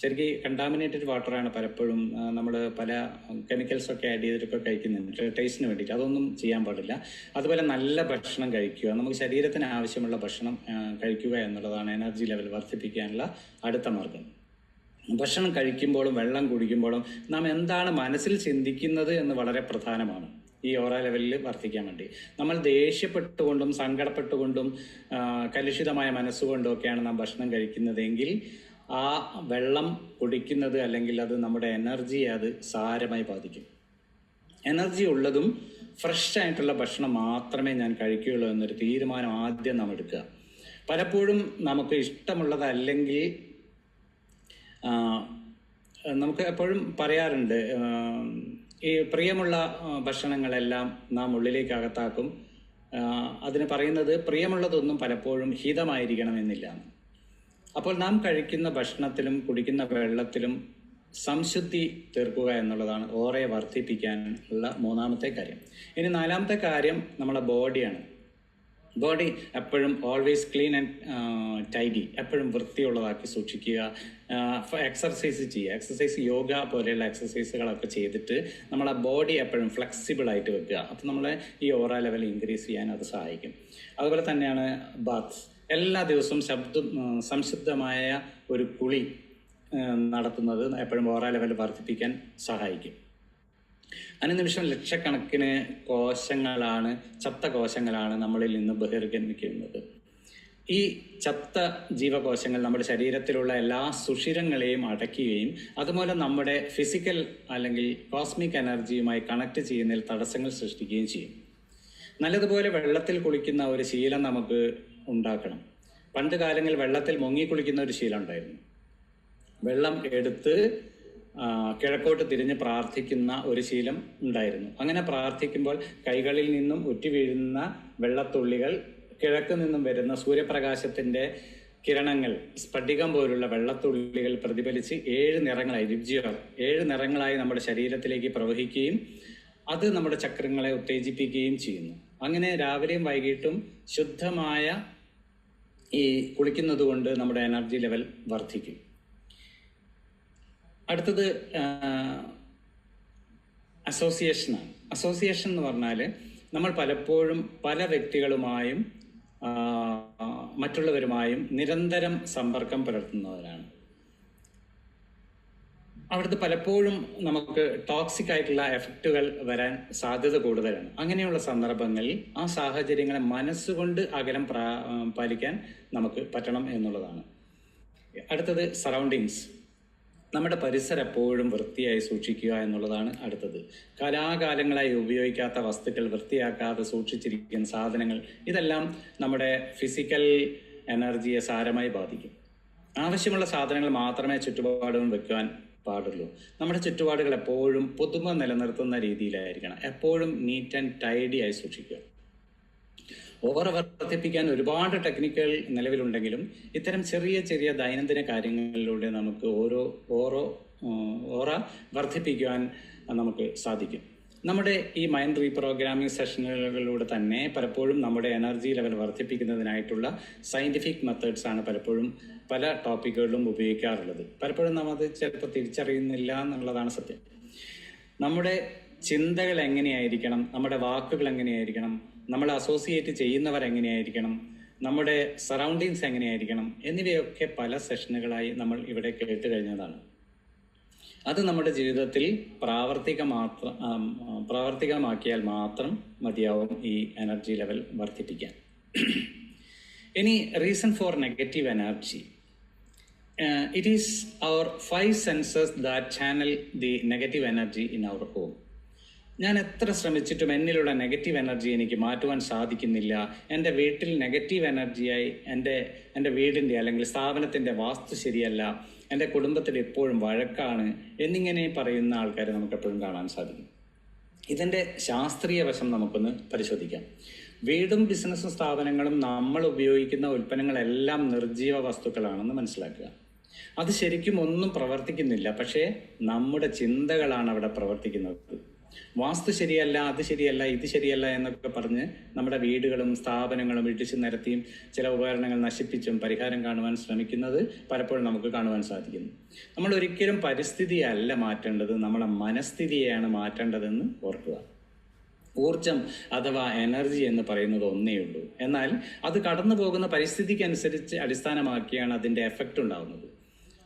ശരിക്കും കണ്ടാമിനേറ്റഡ് വാട്ടറാണ് പലപ്പോഴും നമ്മൾ പല കെമിക്കൽസൊക്കെ ആഡ് ചെയ്തിട്ടൊക്കെ കഴിക്കുന്നുണ്ട് ടേസ്റ്റിന് വേണ്ടിയിട്ട്. അതൊന്നും ചെയ്യാൻ പാടില്ല. അതുപോലെ നല്ല ഭക്ഷണം കഴിക്കുക. നമുക്ക് ശരീരത്തിന് ആവശ്യമുള്ള ഭക്ഷണം കഴിക്കുക എന്നുള്ളതാണ് എനർജി ലെവൽ വർദ്ധിപ്പിക്കാനുള്ള അടുത്ത മാർഗം. ഭക്ഷണം കഴിക്കുമ്പോഴും വെള്ളം കുടിക്കുമ്പോഴും നാം എന്താണ് മനസ്സിൽ ചിന്തിക്കുന്നത് എന്ന് വളരെ പ്രധാനമാണ് ഈ ഓറ ലെവലിൽ വർദ്ധിക്കാൻ വേണ്ടി. നമ്മൾ ദേഷ്യപ്പെട്ടുകൊണ്ടും സങ്കടപ്പെട്ടുകൊണ്ടും കലുഷിതമായ മനസ്സുകൊണ്ടും ഒക്കെയാണ് നാം ഭക്ഷണം കഴിക്കുന്നതെങ്കിൽ ആ വെള്ളം കുടിക്കുന്നത് അല്ലെങ്കിൽ അത് നമ്മുടെ എനർജിയെ അത് സാരമായി ബാധിക്കും. എനർജി ഉള്ളതും ഫ്രഷ് ആയിട്ടുള്ള ഭക്ഷണം മാത്രമേ ഞാൻ കഴിക്കുകയുള്ളൂ എന്നൊരു തീരുമാനം ആദ്യം നാം എടുക്കുക. പലപ്പോഴും നമുക്ക് ഇഷ്ടമുള്ളതല്ലെങ്കിൽ നമുക്ക് എപ്പോഴും പറയാറുണ്ട്, ഈ പ്രിയമുള്ള ഭക്ഷണങ്ങളെല്ലാം നാം ഉള്ളിലേക്ക് അകത്താക്കും. അതിന് പറയുന്നത് പ്രിയമുള്ളതൊന്നും പലപ്പോഴും ഹിതമായിരിക്കണമെന്നില്ല. അപ്പോൾ നാം കഴിക്കുന്ന ഭക്ഷണത്തിലും കുടിക്കുന്ന വെള്ളത്തിലും സംശുദ്ധി തീർക്കുക എന്നുള്ളതാണ് ഓറയെ വർദ്ധിപ്പിക്കാനുള്ള മൂന്നാമത്തെ കാര്യം. ഇനി നാലാമത്തെ കാര്യം നമ്മുടെ ബോഡിയാണ്. ബോഡി എപ്പോഴും ഓൾവേസ് ക്ലീൻ ആൻഡ് ടൈഡി, എപ്പോഴും വൃത്തിയുള്ളതാക്കി സൂക്ഷിക്കുക. എക്സർസൈസ് ചെയ്യുക. എക്സർസൈസ്, യോഗ പോലെയുള്ള എക്സർസൈസുകളൊക്കെ ചെയ്തിട്ട് നമ്മളെ ബോഡി എപ്പോഴും ഫ്ലെക്സിബിൾ ആയിട്ട് വെക്കുക. അപ്പോൾ നമ്മളെ ഈ ഓറ ലെവൽ ഇൻക്രീസ് ചെയ്യാൻ അത് സഹായിക്കും. അതുപോലെ തന്നെയാണ് ബാത്ത്. എല്ലാ ദിവസവും സംശുദ്ധമായ ഒരു കുളി നടത്തുന്നത് എപ്പോഴും ഓറ ലെവൽ വർദ്ധിപ്പിക്കാൻ സഹായിക്കും. അനുനിമിഷം ലക്ഷക്കണക്കിന് കോശങ്ങളാണ്, ചത്ത കോശങ്ങളാണ് നമ്മളിൽ നിന്ന് ബഹിർഗമിക്കുന്നത്. ഈ ചത്ത ജീവകോശങ്ങൾ നമ്മുടെ ശരീരത്തിലുള്ള എല്ലാ സുഷിരങ്ങളെയും അടയ്ക്കുകയും അതുമൂലം നമ്മുടെ ഫിസിക്കൽ അല്ലെങ്കിൽ കോസ്മിക് എനർജിയുമായി കണക്ട് ചെയ്യുന്നതിൽ തടസ്സങ്ങൾ സൃഷ്ടിക്കുകയും ചെയ്യും. നല്ലതുപോലെ വെള്ളത്തിൽ കുളിക്കുന്ന ഒരു ശീലം നമുക്ക് ഉണ്ടാക്കണം. പണ്ട് കാലങ്ങളിൽ വെള്ളത്തിൽ മുങ്ങിക്കുളിക്കുന്ന ഒരു ശീലം ഉണ്ടായിരുന്നു. വെള്ളം എടുത്ത് കിഴക്കോട്ട് തിരിഞ്ഞ് പ്രാർത്ഥിക്കുന്ന ഒരു ശീലം ഉണ്ടായിരുന്നു. അങ്ങനെ പ്രാർത്ഥിക്കുമ്പോൾ കൈകളിൽ നിന്നും ഉറ്റി വീഴുന്ന വെള്ളത്തുള്ളികൾ കിഴക്ക് നിന്നും വരുന്ന സൂര്യപ്രകാശത്തിൻ്റെ കിരണങ്ങൾ, സ്ഫടികം പോലുള്ള വെള്ളത്തുള്ളികൾ പ്രതിഫലിച്ച് 7 നിറങ്ങളായി, രുചിയർ 7 നിറങ്ങളായി നമ്മുടെ ശരീരത്തിലേക്ക് പ്രവഹിക്കുകയും അത് നമ്മുടെ ചക്രങ്ങളെ ഉത്തേജിപ്പിക്കുകയും ചെയ്യുന്നു. അങ്ങനെ രാവിലെയും വൈകിട്ടും ശുദ്ധമായ ഈ കുളിക്കുന്നത് കൊണ്ട് നമ്മുടെ എനർജി ലെവൽ വർദ്ധിക്കും. അടുത്തത് അസോസിയേഷനാണ്. അസോസിയേഷൻ എന്ന് പറഞ്ഞാൽ നമ്മൾ പലപ്പോഴും പല വ്യക്തികളുമായും മറ്റുള്ളവരുമായും നിരന്തരം സമ്പർക്കം പുലർത്തുന്നവരാണ്. അവിടുത്തെ പലപ്പോഴും നമുക്ക് ടോക്സിക് ആയിട്ടുള്ള എഫക്റ്റുകൾ വരാൻ സാധ്യത കൂടുതലാണ്. അങ്ങനെയുള്ള സന്ദർഭങ്ങളിൽ ആ സാഹചര്യങ്ങളെ മനസ്സുകൊണ്ട് അകലം പാലിക്കാൻ നമുക്ക് പറ്റണം എന്നുള്ളതാണ്. അടുത്തത് സറൗണ്ടിങ്സ്. നമ്മുടെ പരിസരം എപ്പോഴും വൃത്തിയായി സൂക്ഷിക്കുക എന്നുള്ളതാണ് അടുത്തത്. കാലാകാലങ്ങളായി ഉപയോഗിക്കാത്ത വസ്തുക്കൾ, വൃത്തിയാക്കാതെ സൂക്ഷിച്ചിരിക്കുന്ന സാധനങ്ങൾ, ഇതെല്ലാം നമ്മുടെ ഫിസിക്കൽ എനർജിയെ സാരമായി ബാധിക്കും. ആവശ്യമുള്ള സാധനങ്ങൾ മാത്രമേ ചുറ്റുപാടും വെക്കുവാൻ പാടുള്ളൂ. നമ്മുടെ ചുറ്റുപാടുകൾ എപ്പോഴും പുതുമ നിലനിർത്തുന്ന രീതിയിലായിരിക്കണം. എപ്പോഴും നീറ്റ് ആൻഡ് ടൈഡി ആയി സൂക്ഷിക്കുക. ഓറ വർദ്ധിപ്പിക്കാൻ ഒരുപാട് ടെക്നിക്കുകൾ നിലവിലുണ്ടെങ്കിലും ഇത്തരം ചെറിയ ചെറിയ ദൈനംദിന കാര്യങ്ങളിലൂടെ നമുക്ക് ഓറ വർദ്ധിപ്പിക്കുവാൻ നമുക്ക് സാധിക്കും. നമ്മുടെ ഈ മൈൻഡ് റീപ്രോഗ്രാമിംഗ് സെഷനുകളിലൂടെ തന്നെ പലപ്പോഴും നമ്മുടെ എനർജി ലെവൽ വർദ്ധിപ്പിക്കുന്നതിനായിട്ടുള്ള സയൻറ്റിഫിക് മെത്തേഡ്സ് ആണ് പലപ്പോഴും പല ടോപ്പിക്കുകളിലും ഉപയോഗിക്കാറുള്ളത്. പലപ്പോഴും നാം അത് ചിലപ്പോൾ തിരിച്ചറിയുന്നില്ല എന്നുള്ളതാണ് സത്യം. നമ്മുടെ ചിന്തകൾ എങ്ങനെയായിരിക്കണം, നമ്മുടെ വാക്കുകൾ എങ്ങനെയായിരിക്കണം, നമ്മൾ അസോസിയേറ്റ് ചെയ്യുന്നവർ എങ്ങനെയായിരിക്കണം, നമ്മുടെ സറൗണ്ടിങ്സ് എങ്ങനെയായിരിക്കണം എന്നിവയൊക്കെ പല സെഷനുകളായി നമ്മൾ ഇവിടെ കേട്ട് കഴിഞ്ഞതാണ്. അത് നമ്മുടെ ജീവിതത്തിൽ പ്രാവർത്തികമാക്കിയാൽ മാത്രം മതിയാവും ഈ എനർജി ലെവൽ വർദ്ധിപ്പിക്കാൻ. ഇനി reason for negative energy. It is our 5 senses that channel the negative energy in our home. ഞാൻ എത്ര ശ്രമിച്ചിട്ടും എന്നിലുള്ള നെഗറ്റീവ് എനർജി എനിക്ക് മാറ്റുവാൻ സാധിക്കുന്നില്ല. എൻ്റെ വീട്ടിൽ നെഗറ്റീവ് എനർജിയായി എൻ്റെ വീടിൻ്റെ അല്ലെങ്കിൽ സ്ഥാപനത്തിൻ്റെ വാസ്തു ശരിയല്ല, എൻ്റെ കുടുംബത്തിൽ എപ്പോഴും വഴക്കാണ് എന്നിങ്ങനെ പറയുന്ന ആൾക്കാരെ നമുക്ക് എപ്പോഴും കാണാൻ സാധിക്കും. ഇതിൻ്റെ ശാസ്ത്രീയ വശം നമുക്കൊന്ന് പരിശോധിക്കാം. വീടും ബിസിനസ്സും സ്ഥാപനങ്ങളും നമ്മൾ ഉപയോഗിക്കുന്ന ഉൽപ്പന്നങ്ങളെല്ലാം നിർജീവ വസ്തുക്കളാണെന്ന് മനസ്സിലാക്കുക. അത് ശരിക്കും ഒന്നും പ്രവർത്തിക്കുന്നില്ല, പക്ഷേ നമ്മുടെ ചിന്തകളാണ് അവിടെ പ്രവർത്തിക്കുന്നത്. വാസ്തു ശരിയല്ല, അത് ശരിയല്ല, ഇത് ശരിയല്ല എന്നൊക്കെ പറഞ്ഞ് നമ്മുടെ വീടുകളും സ്ഥാപനങ്ങളും ഇടിച്ചു നിരത്തിയും ചില ഉപകരണങ്ങൾ നശിപ്പിച്ചും പരിഹാരം കാണുവാൻ ശ്രമിക്കുന്നത് പലപ്പോഴും നമുക്ക് കാണുവാൻ സാധിക്കുന്നു. നമ്മൾ ഒരിക്കലും പരിസ്ഥിതിയല്ല മാറ്റേണ്ടത്, നമ്മളെ മനസ്ഥിതിയെയാണ് മാറ്റേണ്ടതെന്ന് ഓർക്കുക. ഊർജം അഥവാ എനർജി എന്ന് പറയുന്നത് ഒന്നേ ഉള്ളൂ. എന്നാൽ അത് കടന്നു പോകുന്ന പരിസ്ഥിതിക്കനുസരിച്ച് അടിസ്ഥാനമാക്കിയാണ് അതിൻ്റെ എഫക്റ്റ് ഉണ്ടാകുന്നത്.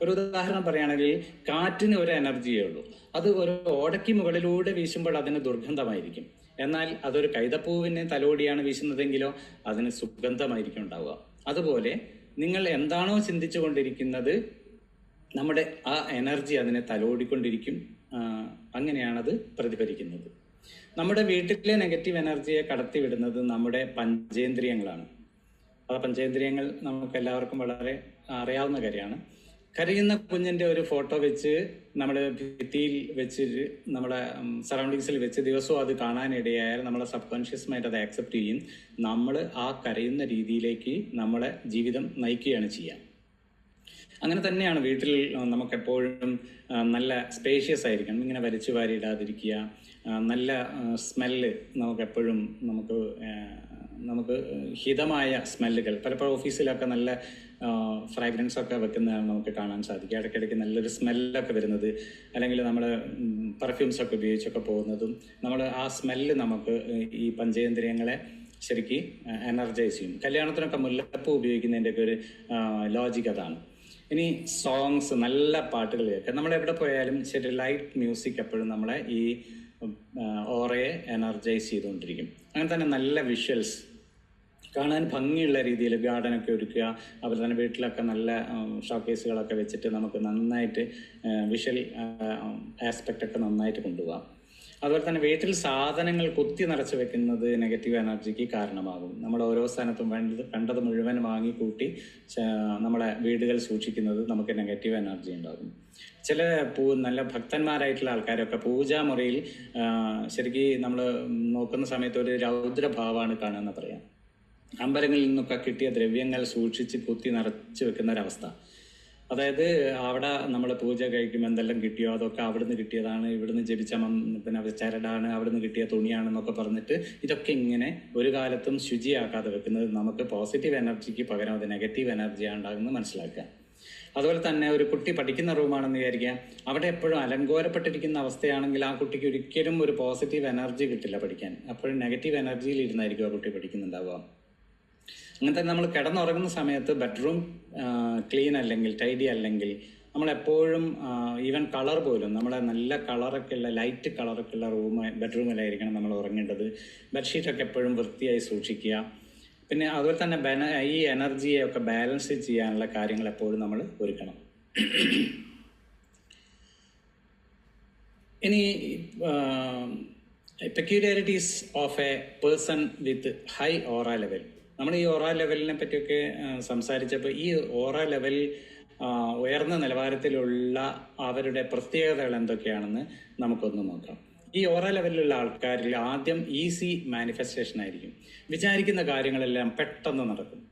ഒരു ഉദാഹരണം പറയുകയാണെങ്കിൽ കാറ്റിന് ഒരു എനർജിയേ ഉള്ളൂ. അത് ഒരു ഓടയ്ക്ക് മുകളിലൂടെ വീശുമ്പോൾ അതിന് ദുർഗന്ധമായിരിക്കും. എന്നാൽ അതൊരു കൈതപ്പൂവിനെ തലോടിയാണ് വീശുന്നതെങ്കിലോ അതിന് സുഗന്ധമായിരിക്കും ഉണ്ടാവുക. അതുപോലെ നിങ്ങൾ എന്താണോ ചിന്തിച്ചു കൊണ്ടിരിക്കുന്നത് നമ്മുടെ ആ എനർജി അതിനെ തലോടിക്കൊണ്ടിരിക്കും. അങ്ങനെയാണത് പ്രതിഫലിക്കുന്നത്. നമ്മുടെ വീട്ടിലെ നെഗറ്റീവ് എനർജിയെ കടത്തിവിടുന്നത് നമ്മുടെ പഞ്ചേന്ദ്രിയങ്ങളാണ്. ആ പഞ്ചേന്ദ്രിയങ്ങൾ നമുക്ക് എല്ലാവർക്കും വളരെ അറിയാവുന്ന കാര്യമാണ്. കരയുന്ന കുഞ്ഞിൻ്റെ ഒരു ഫോട്ടോ വെച്ച് നമ്മൾ ഭിത്തിയിൽ വെച്ച് നമ്മുടെ സറൗണ്ടിങ്സിൽ വെച്ച് ദിവസവും അത് കാണാനിടയായാൽ നമ്മളെ സബ് കോൺഷ്യസ് മൈൻഡ് അത് ആക്സെപ്റ്റ് ചെയ്യും. നമ്മൾ ആ കരയുന്ന രീതിയിലേക്ക് നമ്മളെ ജീവിതം നയിക്കുകയാണ് ചെയ്യുക. അങ്ങനെ തന്നെയാണ് വീട്ടിൽ നമുക്കെപ്പോഴും നല്ല സ്പേഷ്യസ് ആയിരിക്കണം. ഇങ്ങനെ വലിച്ചു വാരിയിടാതിരിക്കുക. നല്ല സ്മെല്ല് നമുക്കെപ്പോഴും നമുക്ക് ഹിതമായ സ്മെല്ലുകൾ, പലപ്പോഴും ഓഫീസിലൊക്കെ നല്ല ഫ്രാഗ്രൻസ് ഒക്കെ വെക്കുന്നതാണ് നമുക്ക് കാണാൻ സാധിക്കും. ഇടയ്ക്കിടയ്ക്ക് നല്ലൊരു സ്മെല്ലൊക്കെ വരുന്നത്, അല്ലെങ്കിൽ നമ്മൾ പെർഫ്യൂംസൊക്കെ ഉപയോഗിച്ചൊക്കെ പോകുന്നതും നമ്മൾ ആ സ്മെല്ല് നമുക്ക് ഈ പഞ്ചേന്ദ്രിയങ്ങളെ ശരിക്കും എനർജൈസ് ചെയ്യും. കല്യാണത്തിനൊക്കെ മുല്ലപ്പൂ ഉപയോഗിക്കുന്നതിൻ്റെയൊക്കെ ഒരു ലോജിക് അതാണ്. ഇനി സോങ്സ്, നല്ല പാട്ടുകൾ കേൾക്കുക. നമ്മളെവിടെ പോയാലും ശരി ലൈറ്റ് മ്യൂസിക് എപ്പോഴും നമ്മളെ ഈ ഓറയെ എനർജൈസ് ചെയ്തുകൊണ്ടിരിക്കും. അങ്ങനെ തന്നെ നല്ല വിഷ്വൽസ്, കാണാൻ ഭംഗിയുള്ള രീതിയിൽ ഗാർഡനൊക്കെ ഒരുക്കുക. അതുപോലെ തന്നെ വീട്ടിലൊക്കെ നല്ല ഷോക്കേസുകളൊക്കെ വെച്ചിട്ട് നമുക്ക് നന്നായിട്ട് വിഷ്വൽ ആസ്പെക്റ്റൊക്കെ നന്നായിട്ട് കൊണ്ടുപോകാം. അതുപോലെ തന്നെ വീട്ടിൽ സാധനങ്ങൾ കുത്തി നിറച്ച് വെക്കുന്നത് നെഗറ്റീവ് എനർജിക്ക് കാരണമാകും. നമ്മൾ ഓരോ സ്ഥലത്തും കണ്ടത് മുഴുവൻ വാങ്ങിക്കൂട്ടി നമ്മളെ വീടുകൾ സൂക്ഷിക്കുന്നത് നമുക്ക് നെഗറ്റീവ് എനർജി ഉണ്ടാകും. ചില നല്ല ഭക്തന്മാരായിട്ടുള്ള ആൾക്കാരൊക്കെ പൂജാമുറിയിൽ ശരിക്കും നമ്മൾ നോക്കുന്ന സമയത്ത് ഒരു രൗദ്രഭാവമാണ് കാണുമെന്ന് പറയാം. അമ്പലങ്ങളിൽ നിന്നൊക്കെ കിട്ടിയ ദ്രവ്യങ്ങൾ സൂക്ഷിച്ച് കുത്തി നിറച്ച് വെക്കുന്ന ഒരവസ്ഥ. അതായത് അവിടെ നമ്മൾ പൂജ കഴിക്കുമ്പോൾ എന്തെല്ലാം കിട്ടിയോ അതൊക്കെ അവിടുന്ന് കിട്ടിയതാണ്, ഇവിടുന്ന് ജപിച്ച പിന്നെ ചരടാണ്, അവിടുന്ന് കിട്ടിയ തുണിയാണെന്നൊക്കെ പറഞ്ഞിട്ട് ഇതൊക്കെ ഇങ്ങനെ ഒരു കാലത്തും ശുചിയാക്കാതെ വെക്കുന്നത് നമുക്ക് പോസിറ്റീവ് എനർജിക്ക് പകരം അത് നെഗറ്റീവ് എനർജിയാണ് ഉണ്ടാകുന്നത് മനസ്സിലാക്കുക. അതുപോലെ തന്നെ ഒരു കുട്ടി പഠിക്കുന്ന റൂമാണെന്ന് വിചാരിക്കുക, അവിടെ എപ്പോഴും അലങ്കോലപ്പെട്ടിരിക്കുന്ന അവസ്ഥയാണെങ്കിൽ ആ കുട്ടിക്ക് ഒരിക്കലും ഒരു പോസിറ്റീവ് എനർജി കിട്ടില്ല പഠിക്കാൻ. അപ്പോഴും നെഗറ്റീവ് എനർജിയിൽ ഇരുന്നായിരിക്കും ആ കുട്ടി പഠിക്കുന്നുണ്ടാവുക. അങ്ങനെ തന്നെ നമ്മൾ കിടന്നുറങ്ങുന്ന സമയത്ത് ബെഡ്റൂം ക്ലീൻ അല്ലെങ്കിൽ ടൈഡി അല്ലെങ്കിൽ നമ്മളെപ്പോഴും ഈവൻ കളർ പോലും നമ്മളെ നല്ല കളറൊക്കെ ഉള്ള ലൈറ്റ് കളറൊക്കെ ഉള്ള ബെഡ്റൂമിലായിരിക്കണം നമ്മൾ ഉറങ്ങേണ്ടത്. ബെഡ്ഷീറ്റൊക്കെ എപ്പോഴും വൃത്തിയായി സൂക്ഷിക്കുക. പിന്നെ അതുപോലെ തന്നെ ഈ എനർജിയെ ഒക്കെ ബാലൻസ് ചെയ്യാനുള്ള കാര്യങ്ങൾ എപ്പോഴും നമ്മൾ ഒരുക്കണം. ഇനി peculiarities of a person with high aura level. നമ്മൾ ഈ ഓറ ലെവലിനെ പറ്റിയൊക്കെ സംസാരിച്ചപ്പോൾ ഈ ഓറ ലെവൽ ഉയർന്ന നിലവാരത്തിലുള്ള അവരുടെ പ്രത്യേകതകൾ എന്തൊക്കെയാണെന്ന് നമുക്കൊന്ന് നോക്കാം. ഈ ഓറ ലെവലിലുള്ള ആൾക്കാരിൽ ആദ്യം ഈസി മാനിഫെസ്റ്റേഷൻ ആയിരിക്കും. വിചാരിക്കുന്ന കാര്യങ്ങളെല്ലാം പെട്ടെന്ന് നടക്കും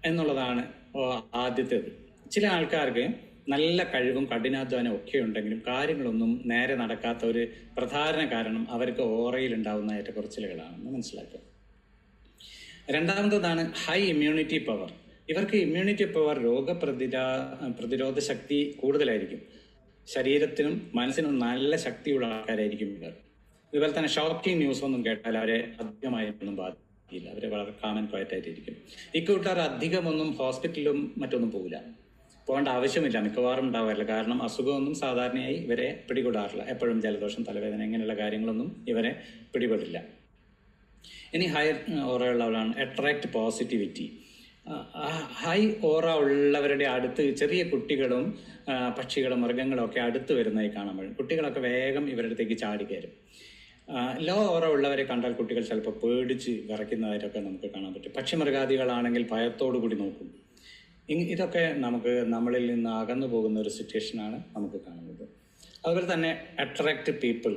എന്നുള്ളതാണ് ആദ്യത്തേത്. ചില ആൾക്കാർക്ക് നല്ല കഴിവും കഠിനാധ്വാനവും ഒക്കെ ഉണ്ടെങ്കിലും കാര്യങ്ങളൊന്നും നേരെ നടക്കാത്ത ഒരു പ്രധാന കാരണം അവർക്ക് ഓറയിൽ ഉണ്ടാകുന്ന ഏറ്റക്കുറച്ചിലുകളാണെന്ന് മനസ്സിലാക്കുക. രണ്ടാമത്തതാണ് ഹൈ ഇമ്മ്യൂണിറ്റി പവർ. ഇവർക്ക് ഇമ്മ്യൂണിറ്റി പവർ പ്രതിരോധ ശക്തി കൂടുതലായിരിക്കും. ശരീരത്തിനും മനസ്സിനും നല്ല ശക്തിയുള്ള ആൾക്കാരായിരിക്കും ഇവർ. ഇതുപോലെ തന്നെ ഷോക്കിംഗ് ന്യൂസ് ഒന്നും കേട്ടാൽ അവരെ അധികമായിട്ടൊന്നും ബാധിക്കില്ല. അവർ വളരെ കാമൻ ക്വയറ്റായിട്ടിരിക്കും. ഇക്കൂട്ടർ അധികമൊന്നും ഹോസ്പിറ്റലിലും മറ്റൊന്നും പോകില്ല, പോകേണ്ട ആവശ്യമില്ല, മിക്കവാറും ഉണ്ടാവാറില്ല. കാരണം അസുഖമൊന്നും സാധാരണയായി ഇവരെ പിടികൂടാറില്ല. എപ്പോഴും ജലദോഷം, തലവേദന ഇങ്ങനെയുള്ള കാര്യങ്ങളൊന്നും ഇവരെ പിടിപെടില്ല. ഇനി ഹൈ ഓറ ഉള്ളവരാണ് അട്രാക്ട് പോസിറ്റിവിറ്റി. ഹൈ ഓറ ഉള്ളവരുടെ അടുത്ത് ചെറിയ കുട്ടികളും പക്ഷികളും മൃഗങ്ങളും ഒക്കെ അടുത്ത് വരുന്നതായി കാണാൻ പറ്റും. കുട്ടികളൊക്കെ വേഗം ഇവരുടെ അടുത്തേക്ക് ചാടിക്കയറും. ലോ ഓറ ഉള്ളവരെ കണ്ടാൽ കുട്ടികൾ ചിലപ്പോൾ പേടിച്ച് വിറയ്ക്കുന്നതായിട്ടൊക്കെ നമുക്ക് കാണാൻ പറ്റും. പക്ഷിമൃഗാദികളാണെങ്കിൽ ഭയത്തോടു കൂടി നോക്കും. ഇതൊക്കെ നമുക്ക് നമ്മളിൽ നിന്ന് അകന്നു പോകുന്ന ഒരു സിറ്റുവേഷനാണ് നമുക്ക് കാണുന്നത്. അതുപോലെ തന്നെ അട്രാക്റ്റ് പീപ്പിൾ.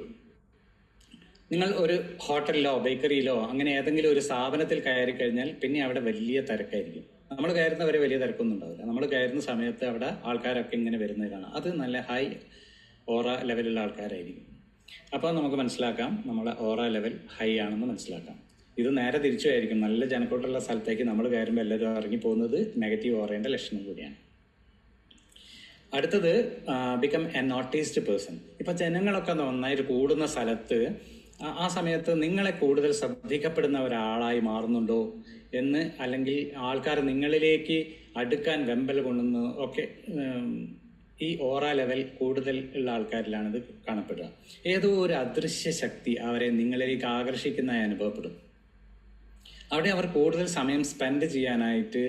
നിങ്ങൾ ഒരു ഹോട്ടലിലോ ബേക്കറിയിലോ അങ്ങനെ ഏതെങ്കിലും ഒരു സ്ഥാപനത്തിൽ കയറി കഴിഞ്ഞാൽ പിന്നെ അവിടെ വലിയ തിരക്കായിരിക്കും. നമ്മൾ കയറുന്നവരെ വലിയ തിരക്കൊന്നും ഉണ്ടാവില്ല. നമ്മൾ കയറുന്ന സമയത്ത് അവിടെ ആൾക്കാരൊക്കെ ഇങ്ങനെ വരുന്നത് കാണാം. അത് നല്ല ഹൈ ഓറ ലെവലുള്ള ആൾക്കാരായിരിക്കും. അപ്പോൾ നമുക്ക് മനസ്സിലാക്കാം നമ്മളെ ഓറ ലെവൽ ഹൈ ആണെന്ന് മനസ്സിലാക്കാം. ഇത് നേരെ തിരിച്ചുമായിരിക്കും. നല്ല ജനക്കൂട്ടുള്ള സ്ഥലത്തേക്ക് നമ്മൾ കയറുമ്പോൾ എല്ലാവരും ഇറങ്ങിപ്പോകുന്നത് നെഗറ്റീവ് ഓറേൻ്റെ ലക്ഷണം കൂടിയാണ്. അടുത്തത് ബിക്കം എ നോട്ടീസ്ഡ് പേഴ്സൺ. ഇപ്പം ജനങ്ങളൊക്കെ നന്നായിട്ട് കൂടുന്ന സ്ഥലത്ത് ആ സമയത്ത് നിങ്ങളെ കൂടുതൽ ശ്രദ്ധിക്കപ്പെടുന്ന ഒരാളായി മാറുന്നുണ്ടോ എന്ന്, അല്ലെങ്കിൽ ആൾക്കാർ നിങ്ങളിലേക്ക് അടുക്കാൻ വെമ്പൽ കൊള്ളുന്നു ഒക്കെ ഈ ഓറ ലെവൽ കൂടുതൽ ഉള്ള ആൾക്കാരിലാണ് ഇത് കാണപ്പെടുക. ഏതോ ഒരു അദൃശ്യ ശക്തി അവരെ നിങ്ങളിലേക്ക് ആകർഷിക്കുന്നതായി അനുഭവപ്പെടും. അവിടെ അവർ കൂടുതൽ സമയം സ്പെൻഡ് ചെയ്യാനായിട്ട്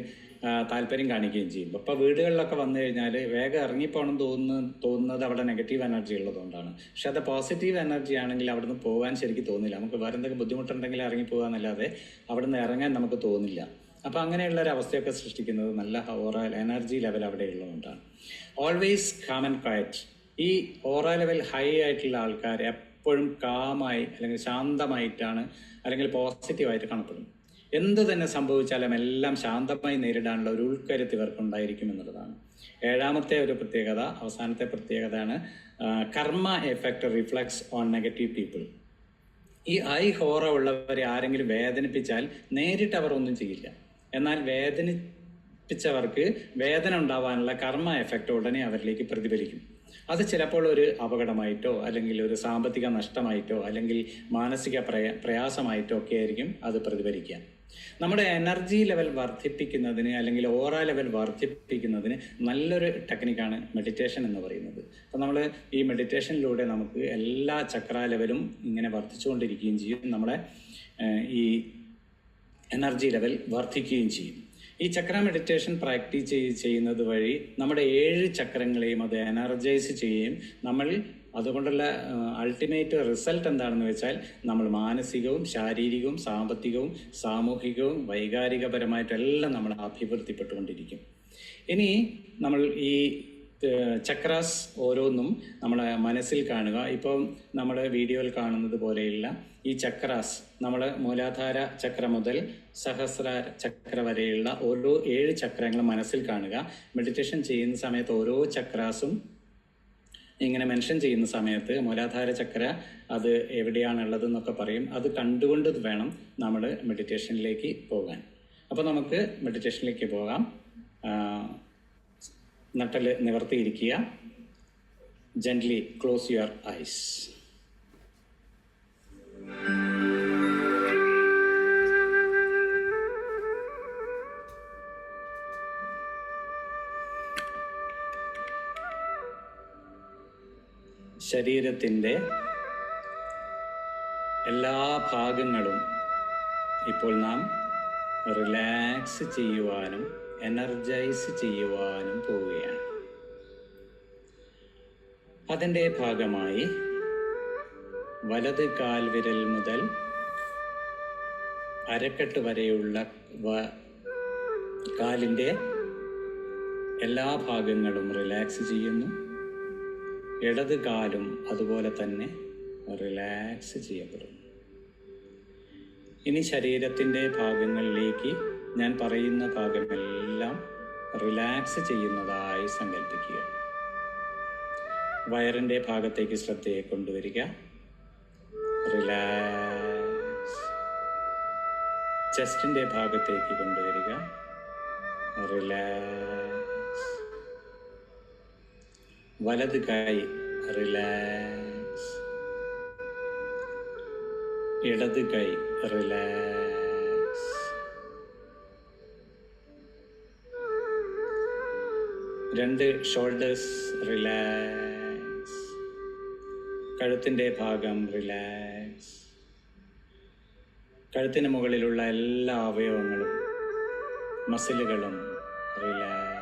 താല്പര്യം കാണിക്കുകയും ചെയ്യും. അപ്പോൾ വീടുകളിലൊക്കെ വന്നു കഴിഞ്ഞാൽ വേഗം ഇറങ്ങിപ്പോകണം തോന്നുന്നത് അവിടെ നെഗറ്റീവ് എനർജി ഉള്ളതുകൊണ്ടാണ്. പക്ഷെ അത് പോസിറ്റീവ് എനർജി ആണെങ്കിൽ അവിടെ നിന്ന് പോകാൻ ശരിക്കും തോന്നില്ല. നമുക്ക് വേറെ എന്തെങ്കിലും ബുദ്ധിമുട്ടുണ്ടെങ്കിൽ ഇറങ്ങിപ്പോകാന്നല്ലാതെ അവിടെ നിന്ന് ഇറങ്ങാൻ നമുക്ക് തോന്നില്ല. അപ്പോൾ അങ്ങനെയുള്ള ഒരു അവസ്ഥയൊക്കെ സൃഷ്ടിക്കുന്നത് നല്ല ഓറ എനർജി ലെവൽ അവിടെ ഉള്ളതുകൊണ്ടാണ്. Always calm and quiet. ഈ ഓറ ലെവൽ ഹൈ ആയിട്ടുള്ള ആൾക്കാർ എപ്പോഴും കാമായി അല്ലെങ്കിൽ ശാന്തമായിട്ടാണ് അല്ലെങ്കിൽ പോസിറ്റീവായിട്ട് കാണപ്പെടും. എന്ത് തന്നെ സംഭവിച്ചാലും എല്ലാം ശാന്തമായി നേരിടാനുള്ള ഒരു ഉൾക്കരുത്ത് ഇവർക്കുണ്ടായിരിക്കും എന്നുള്ളതാണ്. ഏഴാമത്തെ ഒരു പ്രത്യേകത, അവസാനത്തെ പ്രത്യേകതയാണ് karma effect reflex on negative people. ഈ ഹൈ ഓറ ഉള്ളവരെ ആരെങ്കിലും വേദനിപ്പിച്ചാൽ നേരിട്ട് അവർ ഒന്നും ചെയ്യില്ല. എന്നാൽ വേദനിപ്പിച്ചവർക്ക് വേദന ഉണ്ടാവാനുള്ള കർമ്മ എഫക്റ്റ് ഉടനെ അവരിലേക്ക് പ്രതിഫലിക്കും. അത് ചിലപ്പോൾ ഒരു അപകടമായിട്ടോ അല്ലെങ്കിൽ ഒരു സാമ്പത്തിക നഷ്ടമായിട്ടോ അല്ലെങ്കിൽ മാനസിക പ്രയാസമായിട്ടോ ഒക്കെ ആയിരിക്കും അത് പ്രതിഫലിക്കുക. നമ്മുടെ എനർജി ലെവൽ വർദ്ധിപ്പിക്കുന്നതിന് അല്ലെങ്കിൽ ഓറ ലെവൽ വർദ്ധിപ്പിക്കുന്നതിന് നല്ലൊരു ടെക്നിക്കാണ് മെഡിറ്റേഷൻ എന്ന് പറയുന്നത്. അപ്പോൾ നമ്മൾ ഈ മെഡിറ്റേഷനിലൂടെ നമുക്ക് എല്ലാ ചക്ര ലെവലും ഇങ്ങനെ വർദ്ധിച്ചുകൊണ്ടിരിക്കുകയും ചെയ്യും. നമ്മുടെ ഈ എനർജി ലെവൽ വർദ്ധിക്കുകയും ചെയ്യും. ഈ ചക്ര മെഡിറ്റേഷൻ പ്രാക്ടീസ് ചെയ്യുന്നത് വഴി നമ്മുടെ 7 ചക്രങ്ങളെയും അത് എനർജൈസ് ചെയ്യുകയും നമ്മൾ അതുകൊണ്ടുള്ള അൾട്ടിമേറ്റ് റിസൾട്ട് എന്താണെന്ന് വെച്ചാൽ നമ്മൾ മാനസികവും ശാരീരികവും സാമ്പത്തികവും സാമൂഹികവും വൈകാരികപരമായിട്ടെല്ലാം നമ്മൾ അഭിവൃദ്ധിപ്പെട്ടുകൊണ്ടിരിക്കും. ഇനി നമ്മൾ ഈ ചക്രാസ് ഓരോന്നും നമ്മളെ മനസ്സിൽ കാണുക. ഇപ്പം നമ്മൾ വീഡിയോയിൽ കാണുന്നത് പോലെയുള്ള ഈ ചക്രാസ് നമ്മൾ മൂലാധാര ചക്ര മുതൽ സഹസ്രാര ചക്ര വരെയുള്ള ഓരോ 7 ചക്രങ്ങളും മനസ്സിൽ കാണുക. മെഡിറ്റേഷൻ ചെയ്യുന്ന സമയത്ത് ഓരോ ചക്രാസും ഇങ്ങനെ മെൻഷൻ ചെയ്യുന്ന സമയത്ത് മൂലാധാര ചക്ര അത് എവിടെയാണുള്ളത് എന്നൊക്കെ പറയും. അത് കണ്ടുകൊണ്ട് വേണം നമ്മൾ മെഡിറ്റേഷനിലേക്ക് പോകാൻ. അപ്പോൾ നമുക്ക് മെഡിറ്റേഷനിലേക്ക് പോകാം. നട്ടൽ നിവർത്തിയിരിക്കുക. Gently close your eyes. ശരീരത്തിൻ്റെ എല്ലാ ഭാഗങ്ങളും ഇപ്പോൾ നാം റിലാക്സ് ചെയ്യുവാനും എനർജൈസ് ചെയ്യുവാനും പോവുകയാണ്. അതിൻ്റെ ഭാഗമായി വലത് കാൽവിരൽ മുതൽ അരക്കെട്ട് വരെയുള്ള കാലിൻ്റെ എല്ലാ ഭാഗങ്ങളും റിലാക്സ് ചെയ്യുന്നു. ഇടത് കാലും അതുപോലെ തന്നെ റിലാക്സ് ചെയ്യപ്പെടുന്നു. ഇനി ശരീരത്തിൻ്റെ ഭാഗങ്ങളിലേക്ക് ഞാൻ പറയുന്ന ഭാഗമെല്ലാം റിലാക്സ് ചെയ്യുന്നതായി സങ്കല്പിക്കുക. വയറിൻ്റെ ഭാഗത്തേക്ക് ശ്രദ്ധയെ കൊണ്ടുവരിക. റിലാക്സ്. ചെസ്റ്റിൻ്റെ ഭാഗത്തേക്ക് കൊണ്ടുവരിക. റിലാക്സ്. വലത് കൈ റിലാക്സ്. ഇടത് കൈ റിലാക്സ്. രണ്ട് ഷോൾഡേഴ്സ് റിലാക്സ്. കഴുത്തിൻ്റെ ഭാഗം റിലാക്സ്. കഴുത്തിന് മുകളിലുള്ള എല്ലാ അവയവങ്ങളും മസിലുകളും റിലാക്സ്.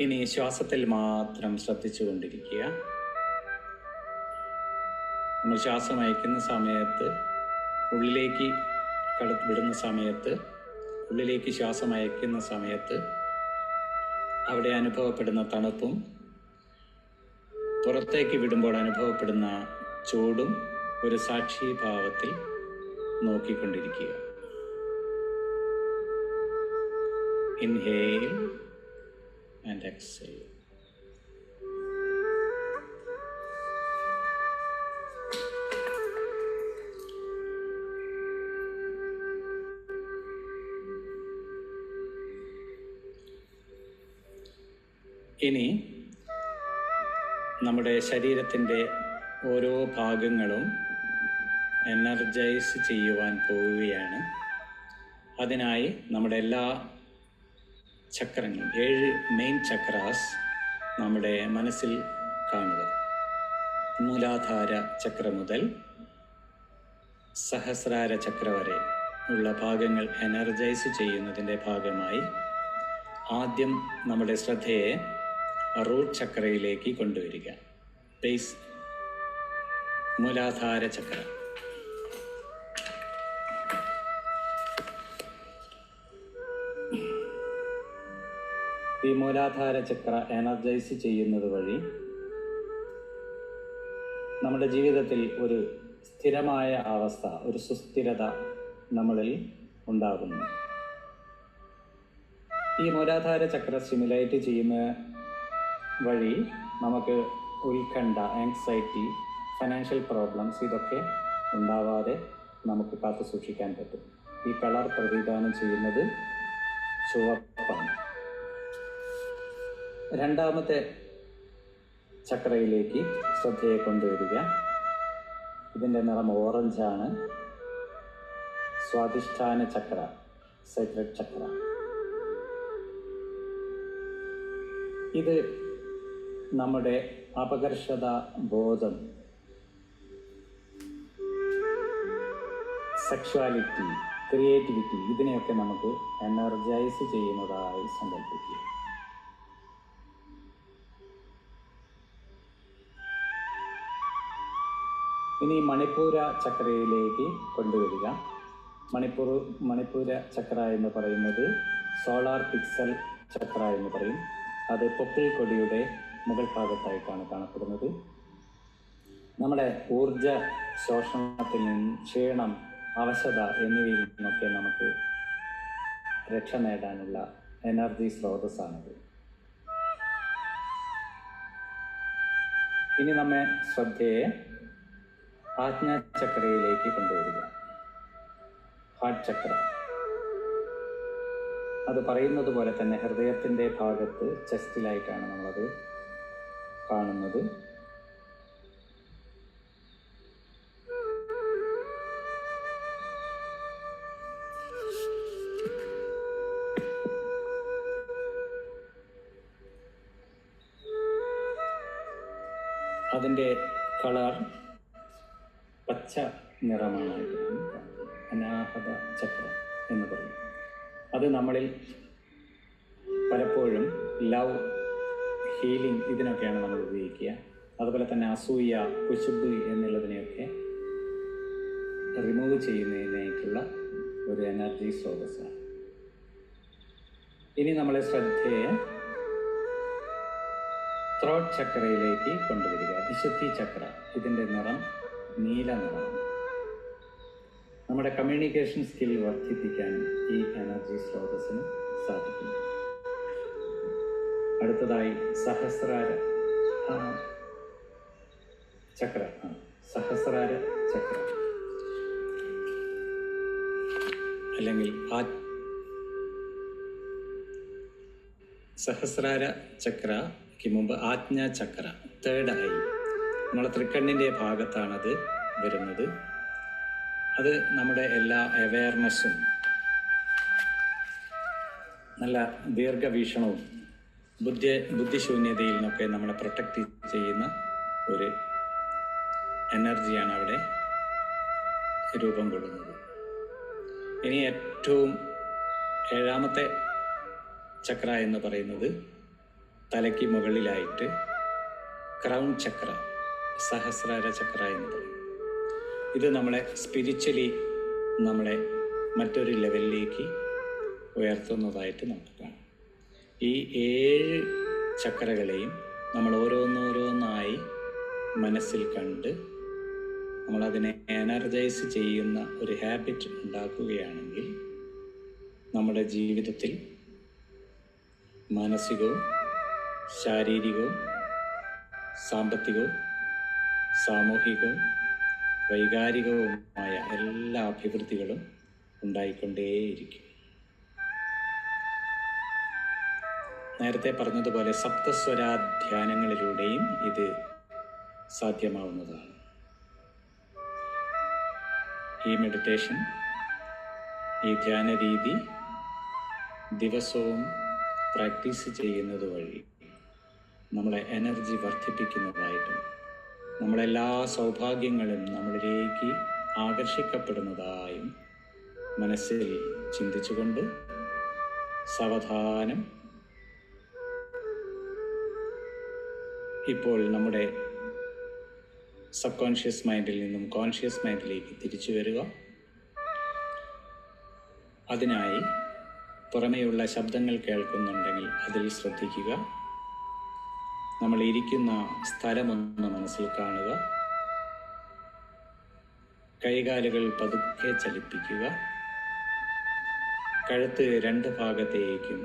ഇനി ശ്വാസത്തിൽ മാത്രം ശ്രദ്ധിച്ചുകൊണ്ടിരിക്കുക. നമ്മൾ ശ്വാസം അയക്കുന്ന സമയത്ത് ഉള്ളിലേക്ക് വിടുന്ന സമയത്ത്, ഉള്ളിലേക്ക് ശ്വാസം അയക്കുന്ന സമയത്ത് അവിടെ അനുഭവപ്പെടുന്ന തണുപ്പും പുറത്തേക്ക് വിടുമ്പോൾ അനുഭവപ്പെടുന്ന ചൂടും ഒരു സാക്ഷിഭാവത്തിൽ നോക്കിക്കൊണ്ടിരിക്കുക. Inhale and exhale. ഇനി നമ്മുടെ ശരീരത്തിൻ്റെ ഓരോ ഭാഗങ്ങളും എനർജൈസ് ചെയ്യുവാൻ പോവുകയാണ്. അതിനായി നമ്മുടെ എല്ലാ ചക്രങ്ങളും, 7 മെയിൻ ചക്രാസ് നമ്മുടെ മനസ്സിൽ കാണുക. മൂലാധാര ചക്ര മുതൽ സഹസ്രാര ചക്ര വരെ ഉള്ള ഭാഗങ്ങൾ എനർജൈസ് ചെയ്യുന്നതിൻ്റെ ഭാഗമായി ആദ്യം നമ്മുടെ ശ്രദ്ധയെ റൂട്ട് ചക്രയിലേക്ക് കൊണ്ടുവരിക. ബേസ് മൂലാധാര ചക്ര. ഈ മൂലാധാര ചക്ര എനർജൈസ് ചെയ്യുന്നത് വഴി നമ്മുടെ ജീവിതത്തിൽ ഒരു സ്ഥിരമായ അവസ്ഥ, ഒരു സുസ്ഥിരത നമ്മളിൽ ഉണ്ടാകുന്നു. ഈ മൂലാധാര ചക്ര സ്റ്റിമുലേറ്റ് ചെയ്യുന്ന വഴി നമുക്ക് ഉത്കണ്ഠ, ആങ്സൈറ്റി, ഫിനാൻഷ്യൽ പ്രോബ്ലംസ് ഇതൊക്കെ ഉണ്ടാവാതെ നമുക്ക് കാത്തു സൂക്ഷിക്കാൻ പറ്റും. ഈ കളർ പ്രതിദാനം ചെയ്യുന്നത് ചുവപ്പാണ്. രണ്ടാമത്തെ ചക്രയിലേക്ക് ശ്രദ്ധയെ കൊണ്ടുവരിക. ഇതിൻ്റെ നിറം ഓറഞ്ചാണ്. സ്വാധിഷ്ഠാന ചക്ര, സേക്രഡ് ചക്ര. ഇത് നമ്മുടെ അപകർഷത ബോധം, സെക്ഷുവാലിറ്റി, ക്രിയേറ്റിവിറ്റി ഇതിനെയൊക്കെ നമുക്ക് എനർജൈസ് ചെയ്യുന്നതായി സങ്കല്പിക്കുക. ഇനി മണിപ്പൂര ചക്രയിലേക്ക് കൊണ്ടുവരിക. മണിപ്പൂര ചക്ര എന്ന് പറയുന്നത് സോളാർ പിക്സൽ ചക്ര എന്ന് പറയും. അത് പൊക്കിൾ കൊടിയുടെ മുകൾ ഭാഗത്തായിട്ടാണ് കാണപ്പെടുന്നത്. നമ്മുടെ ഊർജ ശോഷണത്തിൽ നിന്ന്, ക്ഷീണം, അവശത എന്നിവയിൽ നിന്നൊക്കെ നമുക്ക് രക്ഷ നേടാനുള്ള എനർജി സ്രോതസ്സാണിത്. ഇനി നമ്മെ ശ്രദ്ധയെ ആജ്ഞാചക്രയിലേക്ക് കൊണ്ടുവരിക. ഹാർട്ട് ചക്ര. അത് പറയുന്നത് പോലെ തന്നെ ഹൃദയത്തിൻ്റെ ഭാഗത്ത്, ചെസ്റ്റിലായിട്ടാണ് നമ്മളത് കാണുന്നത്. അതിൻ്റെ കളർ പച്ച നിറമാണ്. അനാഹത ചക്രം എന്ന് പറയും. അത് നമ്മളിൽ പലപ്പോഴും ലവ്, ഹീലിംഗ് ഇതിനൊക്കെയാണ് നമ്മൾ ഉപയോഗിക്കുക. അതുപോലെ തന്നെ അസൂയ, കുശുബ് എന്നുള്ളതിനെയൊക്കെ റിമൂവ് ചെയ്യുന്നതിനായിട്ടുള്ള ഒരു എനർജി സ്രോതസ്സാണ്. ഇനി നമ്മളെ ശ്രദ്ധയെ ത്രോട്ട് ചക്രയിലേക്ക് കൊണ്ടുവരിക. വിശുദ്ധി ചക്ര. ഇതിൻ്റെ നിറം നീല നിറമാണ്. നമ്മുടെ കമ്മ്യൂണിക്കേഷൻ സ്കിൽ വർദ്ധിപ്പിക്കാൻ ഈ എനർജി സ്രോതസ്സിന് സാധിക്കും. അടുത്തതായി സഹസ്രാര ചക്ര, സഹസ്രാര ചക്ര അല്ലെങ്കിൽ സഹസ്രാര ചക്രയ്ക്ക് മുമ്പ് ആജ്ഞാ ചക്ര, തേർഡ് ഐ, നമ്മളെ തൃക്കണ്ണിൻ്റെ ഭാഗത്താണത് വരുന്നത്. അത് നമ്മുടെ എല്ലാ അവയർനെസ്സും നല്ല ദീർഘവീക്ഷണവും ബുദ്ധിശൂന്യതയിൽ നിന്നൊക്കെ നമ്മളെ പ്രൊട്ടക്റ്റ് ചെയ്യുന്ന ഒരു എനർജിയാണ് അവിടെ രൂപം കൊള്ളുന്നത്. ഇനി ഏറ്റവും ഏഴാമത്തെ ചക്ര എന്ന് പറയുന്നത് തലയ്ക്ക് മുകളിലായിട്ട് ക്രൗൺ ചക്ര, സഹസ്രാര ചക്ര എന്ന് പറയും. ഇത് നമ്മളെ സ്പിരിച്വലി നമ്മളെ മറ്റൊരു ലെവലിലേക്ക് ഉയർത്തുന്നതായിട്ട് നമുക്ക് കാണാം. ഈ 7 ചക്രകളെയും നമ്മൾ ഓരോന്നോരോന്നായി മനസ്സിൽ കണ്ട് നമ്മളതിനെ എനർജൈസ് ചെയ്യുന്ന ഒരു ഹാബിറ്റ് ഉണ്ടാക്കുകയാണെങ്കിൽ നമ്മുടെ ജീവിതത്തിൽ മാനസികവും ശാരീരികവും സാമ്പത്തികവും സാമൂഹികവും വൈകാരികവുമായ എല്ലാ അഭിവൃദ്ധികളും ഉണ്ടായിക്കൊണ്ടേയിരിക്കും. നേരത്തെ പറഞ്ഞതുപോലെ സപ്തസ്വരാധ്യാനങ്ങളിലൂടെയും ഇത് സാധ്യമാവുന്നതാണ്. ഈ മെഡിറ്റേഷൻ, ഈ ധ്യാന രീതി ദിവസവും പ്രാക്ടീസ് ചെയ്യുന്നത് വഴി നമ്മളെ എനർജി വർദ്ധിപ്പിക്കുന്നതായിട്ടും നമ്മളെല്ലാ സൗഭാഗ്യങ്ങളും നമ്മളിലേക്ക് ആകർഷിക്കപ്പെടുന്നതായും മനസ്സിൽ ചിന്തിച്ചുകൊണ്ട് സാവധാനം ഇപ്പോൾ നമ്മുടെ സബ് കോൺഷ്യസ് മൈൻഡിൽ നിന്നും കോൺഷ്യസ് മൈൻഡിലേക്ക് തിരിച്ചു വരിക. അതിനായി പുറമേയുള്ള ശബ്ദങ്ങൾ കേൾക്കുന്നുണ്ടെങ്കിൽ അതിൽ ശ്രദ്ധിക്കുക. നമ്മൾ ഇരിക്കുന്ന സ്ഥലമൊന്ന് മനസ്സിൽ കാണുക. കൈകാലുകൾ പതുക്കെ ചലിപ്പിക്കുക. കഴുത്ത് 2 ഭാഗത്തേക്കും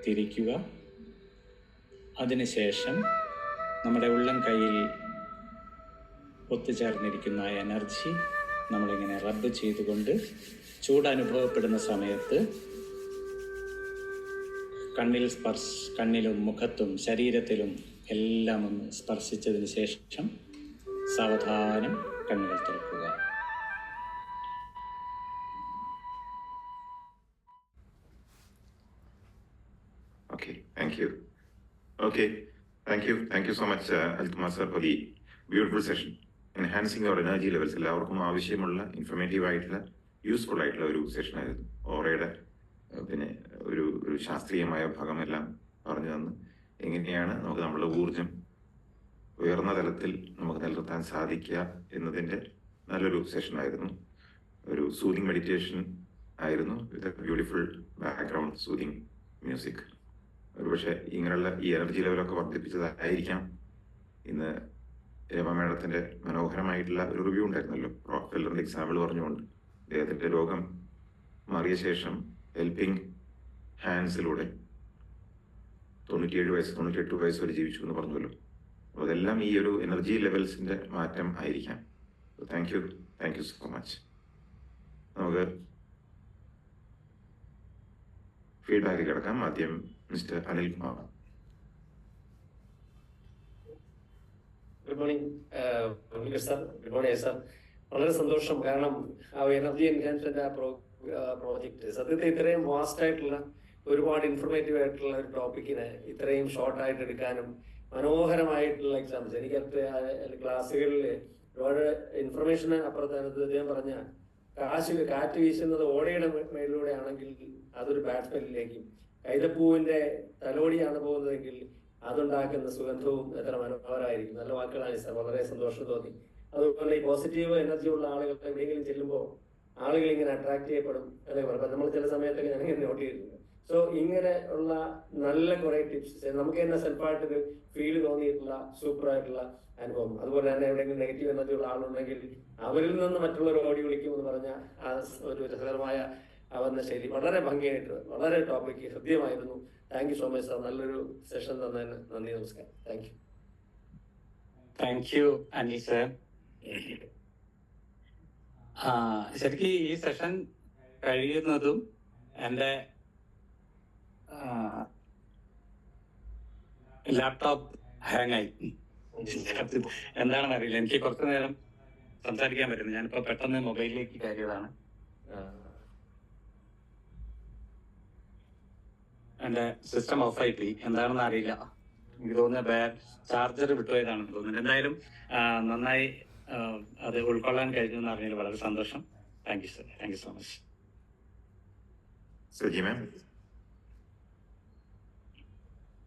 തിരിക്കുക. അതിനുശേഷം നമ്മുടെ ഉള്ളം കൈയിൽ ഒത്തുചേർന്നിരിക്കുന്ന എനർജി നമ്മളിങ്ങനെ റബ്ബ് ചെയ്തുകൊണ്ട് ചൂടനുഭവപ്പെടുന്ന സമയത്ത് കണ്ണിലും മുഖത്തും ശരീരത്തിലും എല്ലാം ഒന്ന് സ്പർശിച്ചതിന് ശേഷം സാവധാനം കണ്ണുകൾ തുറക്കുക. Thank you so much, Alkumar sir, for the beautiful session. Enhancing our energy levels. എല്ലാവർക്കും ആവശ്യമുള്ള ഇൻഫർമേറ്റീവ് ആയിട്ടുള്ള യൂസ്ഫുൾ ആയിട്ടുള്ള ഒരു സെഷൻ ആയിരുന്നു. ഓറയുടെ പിന്നെ ഒരു ശാസ്ത്രീയമായ ഭാഗമെല്ലാം പറഞ്ഞു തന്ന് എങ്ങനെയാണ് നമുക്ക് നമ്മുടെ ഊർജം ഉയർന്ന തലത്തിൽ നമുക്ക് നിലനിർത്താൻ സാധിക്കുക എന്നതിൻ്റെ നല്ലൊരു സെഷൻ ആയിരുന്നു. ഒരു സൂതിങ് മെഡിറ്റേഷൻ ആയിരുന്നു വിത്ത് ബ്യൂട്ടിഫുൾ ബാക്ക്ഗ്രൗണ്ട് സൂതിങ് മ്യൂസിക്. ഒരുപക്ഷെ ഇങ്ങനെയുള്ള ഈ എനർജി ലെവലൊക്കെ വർദ്ധിപ്പിച്ചതായിരിക്കാം ഇന്ന് രമ മേഡത്തിന്റെ മനോഹരമായിട്ടുള്ള ഒരു റിവ്യൂ ഉണ്ടായിരുന്നല്ലോ, റോക്ക്ഫെല്ലറിന്റെ എക്സാമ്പിൾ പറഞ്ഞുകൊണ്ട്. അദ്ദേഹത്തിന്റെ രോഗം മാറിയ ശേഷം ഹെൽപ്പിംഗ് ഹാൻഡ്സിലൂടെ 98 വയസ്സ് വരെ ജീവിച്ചു എന്ന് പറഞ്ഞല്ലോ. അപ്പോൾ അതെല്ലാം ഈ ഒരു എനർജി ലെവൽസിന്റെ മാറ്റം ആയിരിക്കാം. Thank you so much. നമുക്ക് ഫീഡ്ബാക്ക് കിടക്കാം. ആദ്യം mister Anilkumar. Good morning sir. Good morning sir. വളരെ സന്തോഷം. കാരണം ആ എനർജി എൻഹാൻസ്മെന്റ് പ്രോജക്റ്റ് സത്യത്തിൽ ഇത്രയും വാസ്റ്റ് ആയിട്ടുള്ള ഒരുപാട് ഇൻഫർമേറ്റീവ് ആയിട്ടുള്ള ഒരു ടോപ്പിക്കിനെ ഇത്രയും ഷോർട്ടായിട്ട് എടുക്കാനും മനോഹരമായിട്ടുള്ള എക്സാമ്പിൾസ് എനിക്ക് ക്ലാസ്സുകളിൽ ഒരുപാട് ഇൻഫർമേഷൻ അപ്പുറത്ത് അദ്ദേഹം പറഞ്ഞ കാറ്റ് വീശുന്നത് ഓടയുടെ മേലിലൂടെ ആണെങ്കിൽ അതൊരു ബാറ്റ്സ്മാനിലേക്കും കൈതപ്പൂവിന്റെ തലോടിയാണ് പോകുന്നതെങ്കിൽ അതുണ്ടാക്കുന്ന സുഗന്ധവും എത്ര മനോഹരമായിരിക്കും. നല്ല വാക്കുകളാണ് സാർ. വളരെ സന്തോഷം തോന്നി. അതുപോലെ ഈ പോസിറ്റീവ് എനർജി ഉള്ള ആളുകൾ എവിടെയെങ്കിലും ചെല്ലുമ്പോൾ ആളുകൾ ഇങ്ങനെ അട്രാക്ട് ചെയ്യപ്പെടും എന്നൊക്കെ പറയും. നമ്മൾ ചില സമയത്തൊക്കെ ഞാനിങ്ങനെ നോട്ട് ചെയ്തിട്ടുണ്ട്. സോ ഇങ്ങനെ ഉള്ള നല്ല കുറെ ടിപ്സ് നമുക്ക് തന്നെ സെൽഫായിട്ടൊരു ഫീൽ തോന്നിയിട്ടുള്ള സൂപ്പറായിട്ടുള്ള അനുഭവം. അതുപോലെ തന്നെ എവിടെയെങ്കിലും നെഗറ്റീവ് എനർജി ഉള്ള ആളുണ്ടെങ്കിൽ അവരിൽ നിന്ന് മറ്റുള്ളവർ ഓടി വിളിക്കും എന്ന് പറഞ്ഞ ആ ഒരു രസകരമായ അവന്ന ശൈലി വളരെ ഭംഗിയായിട്ട് വളരെ ടോപ്പിക്ക് ഹൃദ്യമായിരുന്നു. Thank you so much sir. നല്ലൊരു സെഷൻ തന്നതിന് നന്ദി, നമസ്കാരം. Thank you. Thank you Anil sir. ശരിക്കും ഈ സെഷൻ കഴിയുന്നതും എൻ്റെ ലാപ്ടോപ്പ് ഹാങ് ആയി. എന്താണെന്ന് അറിയില്ല, എനിക്ക് കുറച്ചു നേരം സംസാരിക്കാൻ പറ്റുന്നു. ഞാനിപ്പോ പെട്ടെന്ന് മൊബൈലിലേക്ക് കയറിയതാണ്. എൻ്റെ സിസ്റ്റം ഓഫായി പോയി, എന്താണെന്ന് അറിയില്ല. എനിക്ക് തോന്നുന്നത് ചാർജർ വിട്ടുപോയതാണെന്ന് തോന്നുന്നത്. എന്തായാലും നന്നായി അത് ഉൾക്കൊള്ളാൻ കഴിഞ്ഞു എന്ന് അറിഞ്ഞതിൽ വളരെ സന്തോഷം. Thank you sir. Thank you so much. Saji ma'am.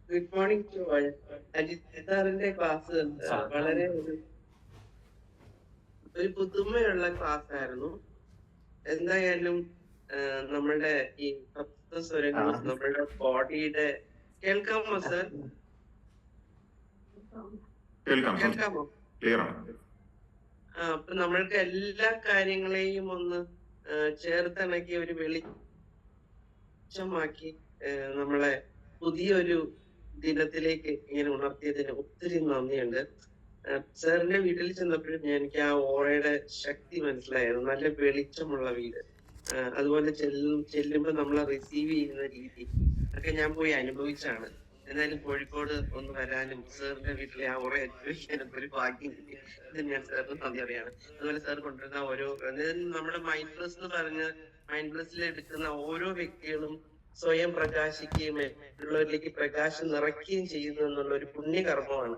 Good morning to all. Ajith സാറിന്റെ ക്ലാസ് വളരെ ഒരു പുതുമയുള്ള ക്ലാസ് ആയിരുന്നു. എന്തായാലും നമ്മുടെ ഈ സ്വരങ്ങളും നമ്മുടെ ബോഡിയുടെ കേൾക്കാമോ സർ? കേൾക്കാമോ? അപ്പൊ നമ്മൾക്ക് എല്ലാ കാര്യങ്ങളെയും ഒന്ന് ചേർത്തിണക്കി ഒരു വെളിച്ചമാക്കി നമ്മളെ പുതിയൊരു ദിനത്തിലേക്ക് ഇങ്ങനെ ഉണർത്തിയതിന് ഒത്തിരി നന്ദിയുണ്ട്. സാറിന്റെ വീട്ടിൽ ചെന്നപ്പോഴും എനിക്ക് ആ ഓറയുടെ ശക്തി മനസ്സിലായിരുന്നു. നല്ല വെളിച്ചമുള്ള വീട്, അതുപോലെ ചെല്ലുമ്പോ നമ്മളെ റിസീവ് ചെയ്യുന്ന രീതി ഒക്കെ ഞാൻ പോയി അനുഭവിച്ചാണ്. എന്നാലും കോഴിക്കോട് ഒന്ന് വരാനും സാറിന്റെ വീട്ടിലെ ആ ഓറ അനുഭവിക്കാനും ഒരു ഭാഗ്യം കിട്ടി. ഇത് ഞാൻ സാറിന് നന്ദി അറിയാണ്. അതുപോലെ സാർ കൊണ്ടുവരുന്ന ഓരോ നമ്മുടെ മൈൻഡ്ലെസ് എന്ന് പറഞ്ഞ് മൈൻഡ്ലെസ്സിൽ എടുക്കുന്ന ഓരോ വ്യക്തികളും സ്വയം പ്രകാശിക്കുകയും മറ്റുള്ളവരിലേക്ക് പ്രകാശം നിറയ്ക്കുകയും ചെയ്യുന്നു എന്നുള്ള ഒരു പുണ്യകർമ്മമാണ്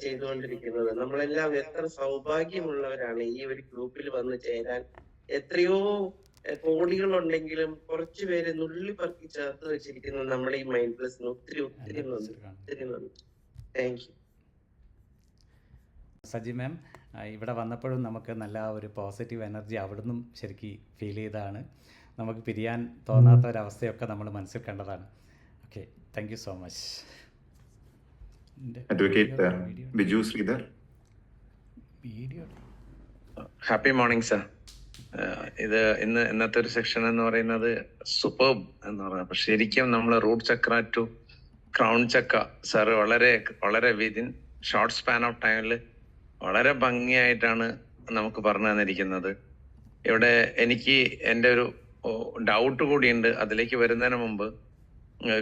ചെയ്തുകൊണ്ടിരിക്കുന്നത്. നമ്മളെല്ലാം എത്ര സൗഭാഗ്യമുള്ളവരാണ് ഈ ഒരു ഗ്രൂപ്പിൽ വന്ന് ചേരാൻ. എത്രയോ കോടികളുണ്ടെങ്കിലും കുറച്ചു പേരെ നുള്ളിപ്പറക്കി ചേർത്ത് വെച്ചിരിക്കുന്ന നമ്മുടെ ഈ മൈൻഡ്ലെസ്സിന് ഒത്തിരി ഒത്തിരി നന്ദി, ഒത്തിരി നന്ദി. Thank you. സജി മാം, ഇവിടെ വന്നപ്പോഴും നമുക്ക് നല്ല ഒരു പോസിറ്റീവ് എനർജി അവിടുന്ന് ശരിക്കും ഫീൽ ചെയ്തതാണ്. നമുക്ക് പിരിയാൻ തോന്നാത്ത ഒരവസ്ഥയൊക്കെ നമ്മൾ മനസ്സിൽ കണ്ടതാണ്. Okay, thank you so much. Advocate Biju Sreedhar. Happy morning sir. ഇത് ഇന്നത്തെ ഒരു സെക്ഷൻ എന്ന് പറയുന്നത് സൂപ്പർബ് എന്ന് പറയുന്നത്. അപ്പൊ ശരിക്കും നമ്മൾ root chakra to crown chakra sir വളരെ വളരെ വിതിൻ ഷോർട്ട് സ്പാൻ ഓഫ് ടൈമിൽ വളരെ ഭംഗിയായിട്ടാണ് നമുക്ക് പറഞ്ഞു തന്നിരിക്കുന്നത്. ഇവിടെ എനിക്ക് എൻ്റെ ഒരു ഡൗട്ട് കൂടിയുണ്ട്. അതിലേക്ക് വരുന്നതിന് മുമ്പ്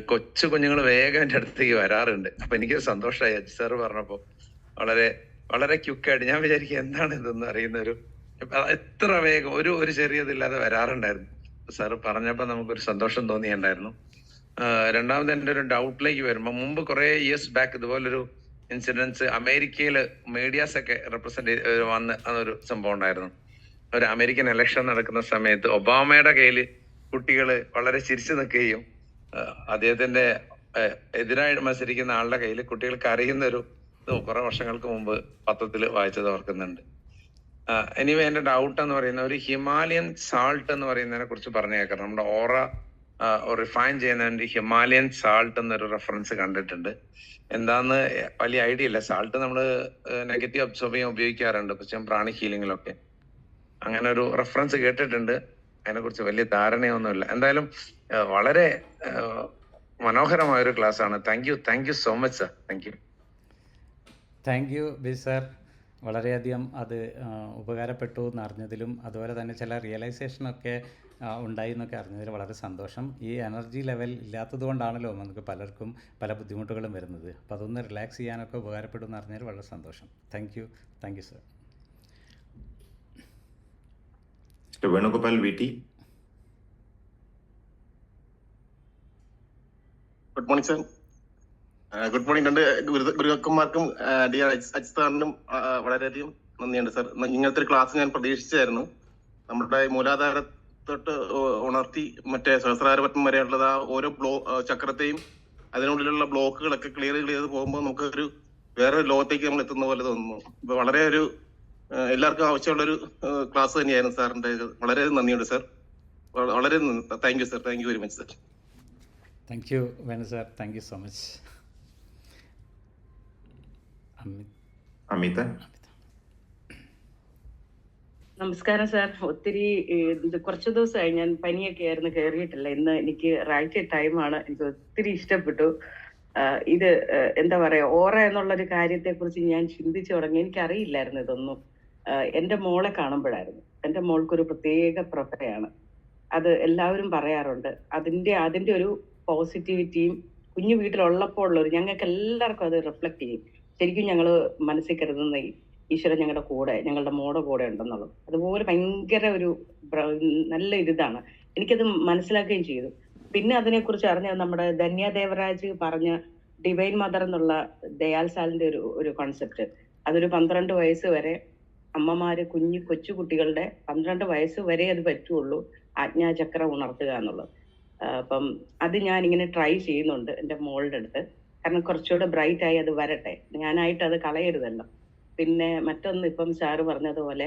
കൊച്ചു കുഞ്ഞുങ്ങൾ വേഗം എൻ്റെ അടുത്തേക്ക് വരാറുണ്ട്. അപ്പൊ എനിക്ക് സന്തോഷമായി അജി സാർ പറഞ്ഞപ്പോ. വളരെ വളരെ ക്യുക്കായിട്ട് ഞാൻ വിചാരിക്കുക എന്താണ് ഇതെന്ന് അറിയുന്ന ഒരു എത്ര വേഗം ഒരു ചെറിയതില്ലാതെ വരാറുണ്ടായിരുന്നു. സാറ് പറഞ്ഞപ്പോ നമുക്കൊരു സന്തോഷം തോന്നിയിട്ടുണ്ടായിരുന്നു. രണ്ടാമത് എൻ്റെ ഒരു ഡൗട്ടിലേക്ക് വരുമ്പോൾ മുമ്പ് കുറെ ഇയേഴ്സ് ബാക്ക് ഇതുപോലൊരു ഇൻസിഡൻസ് അമേരിക്കയിൽ മീഡിയാസ് ഒക്കെ റെപ്രസെന്റ് വന്ന് അതൊരു സംഭവം ഉണ്ടായിരുന്നു. ഒരു അമേരിക്കൻ ഇലക്ഷൻ നടക്കുന്ന സമയത്ത് ഒബാമയുടെ കയ്യിൽ കുട്ടികൾ വളരെ ചിരിച്ചു നിൽക്കുകയും അദ്ദേഹത്തിന്റെ എതിരായി മത്സരിക്കുന്ന ആളുടെ കയ്യിൽ കുട്ടികൾ കരയുന്ന ഒരു കുറെ വർഷങ്ങൾക്ക് മുമ്പ് പത്രത്തിൽ വായിച്ചത് ഓർക്കുന്നുണ്ട്. എനിവേ എന്റെ ഡൗട്ട് എന്ന് പറയുന്ന ഒരു ഹിമാലയൻ സാൾട്ട് എന്ന് പറയുന്നതിനെ കുറിച്ച് പറഞ്ഞു കേൾക്കണം. നമ്മുടെ ഓറ റിഫൈൻ ചെയ്യുന്നതിന് ഹിമാലയൻ സാൾട്ട് എന്നൊരു റെഫറൻസ് കണ്ടിട്ടുണ്ട്. എന്താന്ന് വലിയ ഐഡിയ ഇല്ല. സാൾട്ട് നമ്മൾ നെഗറ്റീവ് അബ്സോർബ് ചെയ്യാൻ ഉപയോഗിക്കാറുണ്ട്, പക്ഷേ പ്രാണി ഹീലിങ്ങിലൊക്കെ അങ്ങനെ ഒരു റെഫറൻസ് കേട്ടിട്ടുണ്ട്. അതിനെ കുറിച്ച് വലിയ ധാരണയൊന്നുമില്ല. എന്തായാലും വളരെ മനോഹരമായ ഒരു ക്ലാസ് ആണ്. Thank you so much sir. Thank U B sir. വളരെയധികം അത് ഉപകാരപ്പെട്ടു എന്നറിഞ്ഞതിലും അതുപോലെ തന്നെ ചില റിയലൈസേഷനൊക്കെ ഉണ്ടായി എന്നൊക്കെ അറിഞ്ഞതിൽ വളരെ സന്തോഷം. ഈ എനർജി ലെവൽ ഇല്ലാത്തത് കൊണ്ടാണല്ലോ നമുക്ക് പലർക്കും പല ബുദ്ധിമുട്ടുകളും വരുന്നത്. അപ്പോൾ അതൊന്ന് റിലാക്സ് ചെയ്യാനൊക്കെ ഉപകാരപ്പെടും എന്ന് അറിഞ്ഞതിൽ വളരെ സന്തോഷം. Thank you sir. Venugopal V T. Good morning sir. Good morning. രണ്ട് ഗുരുക്കന്മാർക്കും ഡിയർ അജിത് സാറിനും വളരെയധികം നന്ദിയുണ്ട് സർ. ഇങ്ങനത്തെ ഒരു ക്ലാസ് ഞാൻ പ്രതീക്ഷിച്ചായിരുന്നു. നമ്മുടെ മൂലാധാര തൊട്ട് ഉണർത്തി മറ്റേ സഹസ്രാരപത്മം വരെയുള്ളത് ആ ഓരോ ചക്രത്തെയും അതിനുള്ളിലുള്ള ബ്ലോക്കുകളൊക്കെ ക്ലിയർ ചെയ്ത് പോകുമ്പോൾ നമുക്കൊരു വേറൊരു ലോകത്തേക്ക് നമ്മൾ എത്തുന്ന പോലെ തോന്നുന്നു. ഇപ്പൊ വളരെ ഒരു എല്ലാവർക്കും ആവശ്യമുള്ളൊരു ക്ലാസ് തന്നെയായിരുന്നു സാറിന്റെ. വളരെ നന്ദിയുണ്ട് സർ. വളരെ thank you sir. Thank you very much sir. Thank you Venu sir. Thank you so much. Amitha. നമസ്കാരം സാർ. ഒത്തിരി കുറച്ച് ദിവസമായി ഞാൻ പനിയൊക്കെ ആയിരുന്നു, കയറിയിട്ടില്ല. ഇന്ന് എനിക്ക് റൈറ്റ് ടൈമാണ്. എനിക്ക് ഒത്തിരി ഇഷ്ടപ്പെട്ടു. ഇത് എന്താ പറയാ, ഓറ എന്നുള്ളൊരു കാര്യത്തെ കുറിച്ച് ഞാൻ ചിന്തിച്ചു തുടങ്ങി. എനിക്കറിയില്ലായിരുന്നു ഇതൊന്നും. എൻ്റെ മോളെ കാണുമ്പോഴായിരുന്നു. എൻ്റെ മോൾക്കൊരു പ്രത്യേക പ്രഭയാണ്. അത് എല്ലാവരും പറയാറുണ്ട്. അതിന്റെ ഒരു പോസിറ്റിവിറ്റിയും കുഞ്ഞു വീട്ടിലുള്ളപ്പോൾ ഉള്ളൊരു, ഞങ്ങൾക്ക് എല്ലാവർക്കും അത് റിഫ്ലക്ട് ചെയ്യും. ശരിക്കും ഞങ്ങൾ മനസ്സിൽ കരുതുന്ന ഈശ്വരൻ ഞങ്ങളുടെ കൂടെ, ഞങ്ങളുടെ മോടെ കൂടെ ഉണ്ടെന്നുള്ളത്. അതുപോലെ ഭയങ്കര ഒരു നല്ല ഇതാണ്. എനിക്കത് മനസ്സിലാക്കുകയും ചെയ്തു. പിന്നെ അതിനെക്കുറിച്ച് അറിഞ്ഞ നമ്മുടെ ധന്യ ദേവരാജ് പറഞ്ഞ ഡിവൈൻ മദർ എന്നുള്ള ദയാൽ സാലിന്റെ ഒരു കോൺസെപ്റ്റ്. അതൊരു 12 വയസ്സ് വരെ അമ്മമാര് കൊച്ചു കുട്ടികളുടെ 12 വയസ്സ് വരെ അത് പറ്റുള്ളൂ ആജ്ഞാചക്രം ഉണർത്തുക എന്നുള്ളത്. അപ്പം അത് ഞാൻ ഇങ്ങനെ ട്രൈ ചെയ്യുന്നുണ്ട് എൻ്റെ മോളുടെ അടുത്ത്. കാരണം കുറച്ചുകൂടെ ബ്രൈറ്റ് ആയി അത് വരട്ടെ, ഞാനായിട്ട് അത് കളയരുതല്ലോ. പിന്നെ മറ്റൊന്ന്, ഇപ്പം സാറ് പറഞ്ഞതുപോലെ